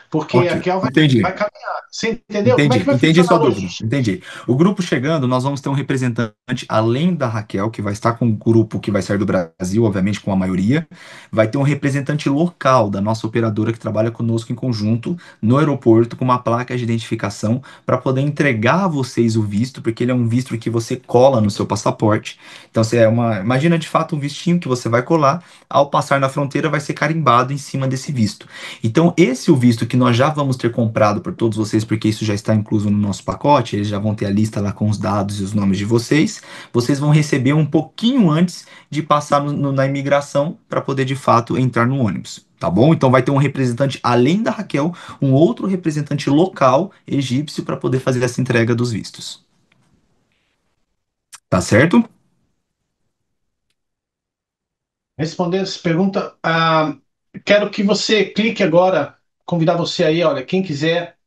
Porque a ok, Kel vai entendi. caminhar. Você entendeu? Como é que Entendi, vai entendi funcionar sua a dúvida, logística? entendi. O grupo chegando, nós vamos ter um representante além da Raquel, que vai estar com o grupo que vai sair do Brasil, obviamente com a maioria. Vai ter um representante local da nossa operadora que trabalha conosco em conjunto no aeroporto com uma placa de identificação para poder entregar a vocês o visto, porque ele é um visto que você cola no seu passaporte. Então, imagina de fato um vistinho que você vai colar, ao passar na fronteira vai ser carimbado em cima desse visto. Então, esse é o visto que nós já vamos ter comprado por todos vocês, porque isso já está incluso no nosso pacote, eles já vão ter a lista lá com os dados e os nomes de vocês. Vocês vão receber um pouquinho antes de passar na imigração para poder de fato entrar no ônibus. Tá bom? Então vai ter um representante além da Raquel, um outro representante local egípcio para poder fazer essa entrega dos vistos. Tá certo? Respondendo essa pergunta, quero que você clique agora, convidar você aí, olha, quem quiser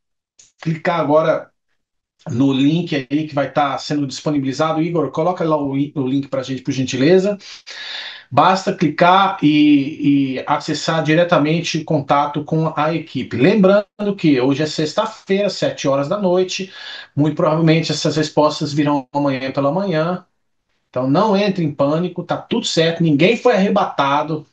clicar agora no link aí que vai estar sendo disponibilizado. Igor, coloca lá o link para a gente, por gentileza. Basta clicar e acessar diretamente contato com a equipe. Lembrando que hoje é sexta-feira, 7 horas da noite. Muito provavelmente essas respostas virão amanhã pela manhã. Então não entre em pânico, tá tudo certo, ninguém foi arrebatado,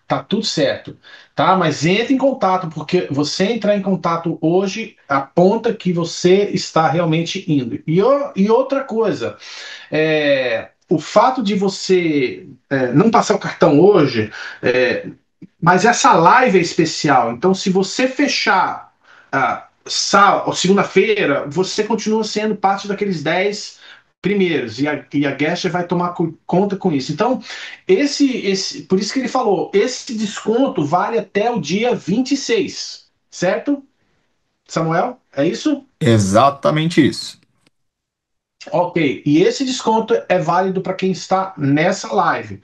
tá tudo certo, tá? Mas entre em contato, porque você entrar em contato hoje aponta que você está realmente indo. E outra coisa, o fato de você não passar o cartão hoje, é, mas essa live é especial. Então, se você fechar segunda-feira, você continua sendo parte daqueles 10 primeiros. E a Guest vai tomar conta com isso. Então, por isso que ele falou, esse desconto vale até o dia 26, certo? Samuel, é isso? Exatamente isso. Ok. E esse desconto é válido para quem está nessa live.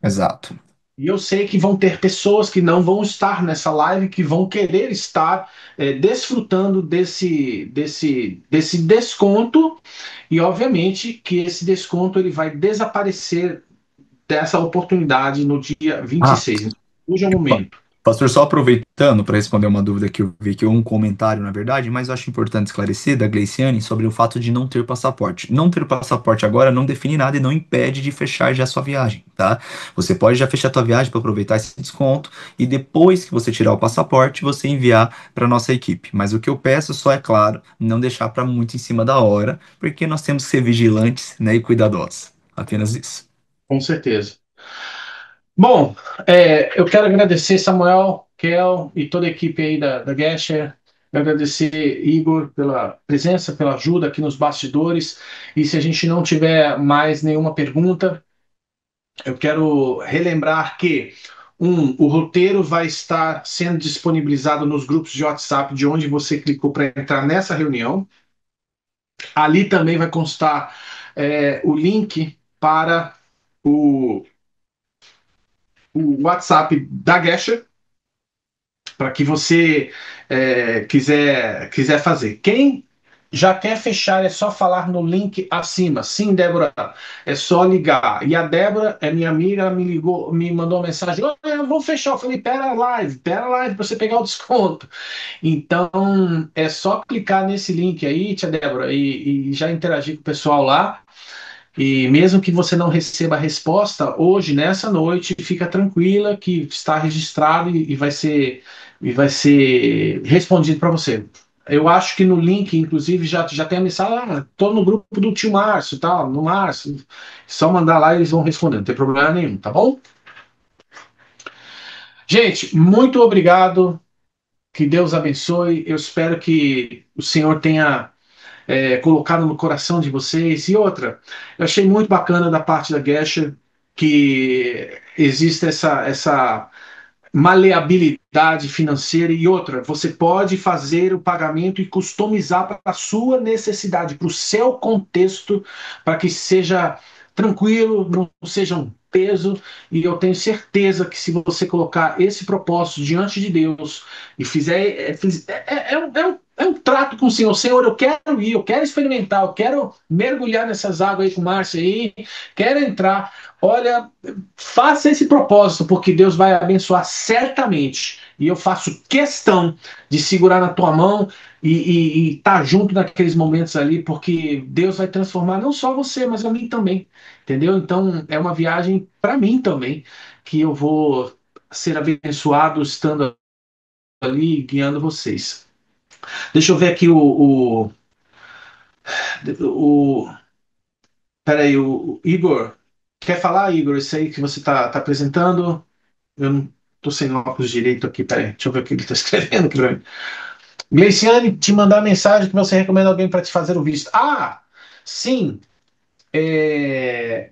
Exato. E eu sei que vão ter pessoas que não vão estar nessa live, que vão querer estar desfrutando desse desconto, e obviamente que esse desconto ele vai desaparecer dessa oportunidade no dia vinte e Ah, seis. Então, hoje é o momento. Pastor, só aproveitando para responder uma dúvida que eu vi aqui, um comentário, na verdade, mas eu acho importante esclarecer da Gleiciane sobre o fato de não ter passaporte. Não ter passaporte agora não define nada e não impede de fechar já a sua viagem, tá? Você pode já fechar a tua viagem para aproveitar esse desconto e depois que você tirar o passaporte, você enviar para nossa equipe. Mas o que eu peço só é claro, não deixar para muito em cima da hora, porque nós temos que ser vigilantes, né, e cuidadosos. Apenas isso. Com certeza. Bom, eu quero agradecer Samuel, Kel e toda a equipe aí da Gesher. Agradecer Igor pela presença, pela ajuda aqui nos bastidores. E se a gente não tiver mais nenhuma pergunta, eu quero relembrar que o roteiro vai estar sendo disponibilizado nos grupos de WhatsApp de onde você clicou para entrar nessa reunião. Ali também vai constar o link para o, o WhatsApp da Gesher para que você quiser fazer. Quem já quer fechar é só falar no link acima. Sim, Débora, é só ligar. E a Débora é minha amiga, ela me ligou, me mandou uma mensagem: "Oh, eu vou fechar." Eu falei: pera a live para você pegar o desconto. Então é só clicar nesse link aí, tia Débora, e já interagir com o pessoal lá. E mesmo que você não receba a resposta hoje, nessa noite, fica tranquila que está registrado e vai ser respondido para você. Eu acho que no link, inclusive, já tem a mensagem, tô no grupo do tio Márcio, tal, no Márcio. Só mandar lá e eles vão responder, não tem problema nenhum, tá bom? Gente, muito obrigado. Que Deus abençoe. Eu espero que o Senhor tenha colocado no coração de vocês. E outra, eu achei muito bacana da parte da Gesher que existe essa maleabilidade financeira e outra, você pode fazer o pagamento e customizar para a sua necessidade, para o seu contexto, para que seja tranquilo, não seja um peso, e eu tenho certeza que se você colocar esse propósito diante de Deus e fizer, é um trato com o Senhor. Senhor, eu quero ir, eu quero experimentar, eu quero mergulhar nessas águas aí com o Márcio aí, quero entrar. Olha, faça esse propósito, porque Deus vai abençoar certamente. E eu faço questão de segurar na tua mão e estar junto naqueles momentos ali, porque Deus vai transformar não só você, mas a mim também. Entendeu? Então é uma viagem para mim também, que eu vou ser abençoado estando ali guiando vocês. Deixa eu ver aqui o peraí, o Igor. Quer falar, Igor? Isso aí que você tá apresentando? Eu não tô sem óculos direito aqui, peraí. Deixa eu ver o que ele tá escrevendo aqui pra mim. Gleiciane, te mandar mensagem que você recomenda alguém para te fazer o visto. Ah, sim. é,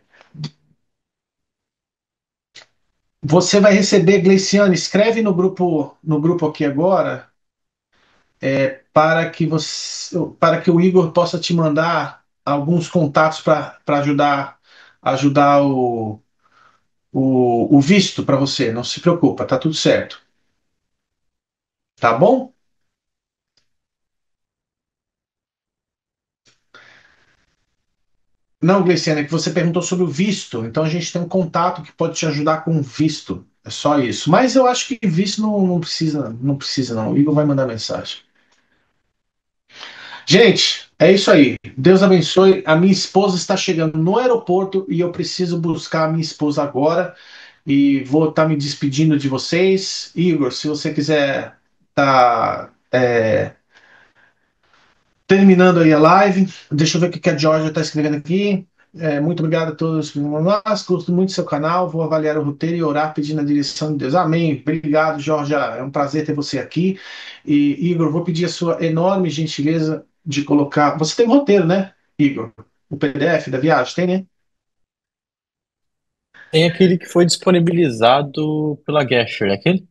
Você vai receber, Gleiciane, escreve no grupo aqui agora, para que o Igor possa te mandar alguns contatos para ajudar o visto para você. Não se preocupa, tá tudo certo. Tá bom? Não, Gleiciane, é que você perguntou sobre o visto. Então a gente tem um contato que pode te ajudar com o visto. É só isso. Mas eu acho que visto não precisa, não precisa não. O Igor vai mandar mensagem. Gente, é isso aí. Deus abençoe. A minha esposa está chegando no aeroporto e eu preciso buscar a minha esposa agora. E vou estar me despedindo de vocês. Igor, se você quiser tá terminando aí a live, deixa eu ver o que a Georgia está escrevendo aqui. Muito obrigado a todos. Mas gosto muito do seu canal. Vou avaliar o roteiro e orar pedindo a direção de Deus. Amém. Obrigado, Georgia. É um prazer ter você aqui. E, Igor, vou pedir a sua enorme gentileza de colocar. Você tem um roteiro, né, Igor? O PDF da viagem, tem, né? Tem aquele que foi disponibilizado pela Gesher, é aquele?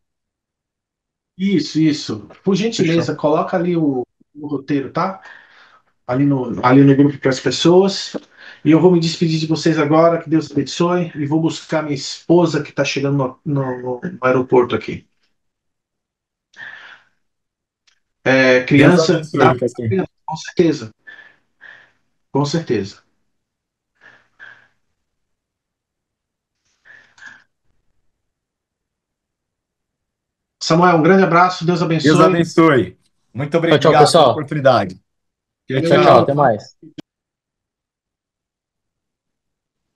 Isso, isso. Por Fechou. gentileza, coloca ali o roteiro, tá? Ali no grupo para as pessoas. E eu vou me despedir de vocês agora, que Deus abençoe, e vou buscar minha esposa que está chegando no aeroporto aqui. Deus Criança, dá abençoe, pastor. com certeza, com certeza. Samuel, um grande abraço, Deus Deus abençoe. abençoe. Muito Tchau, tchau, obrigado pela pessoal. oportunidade. Tchau, Valeu, Tchau, tchau, tchau. até Igor. mais.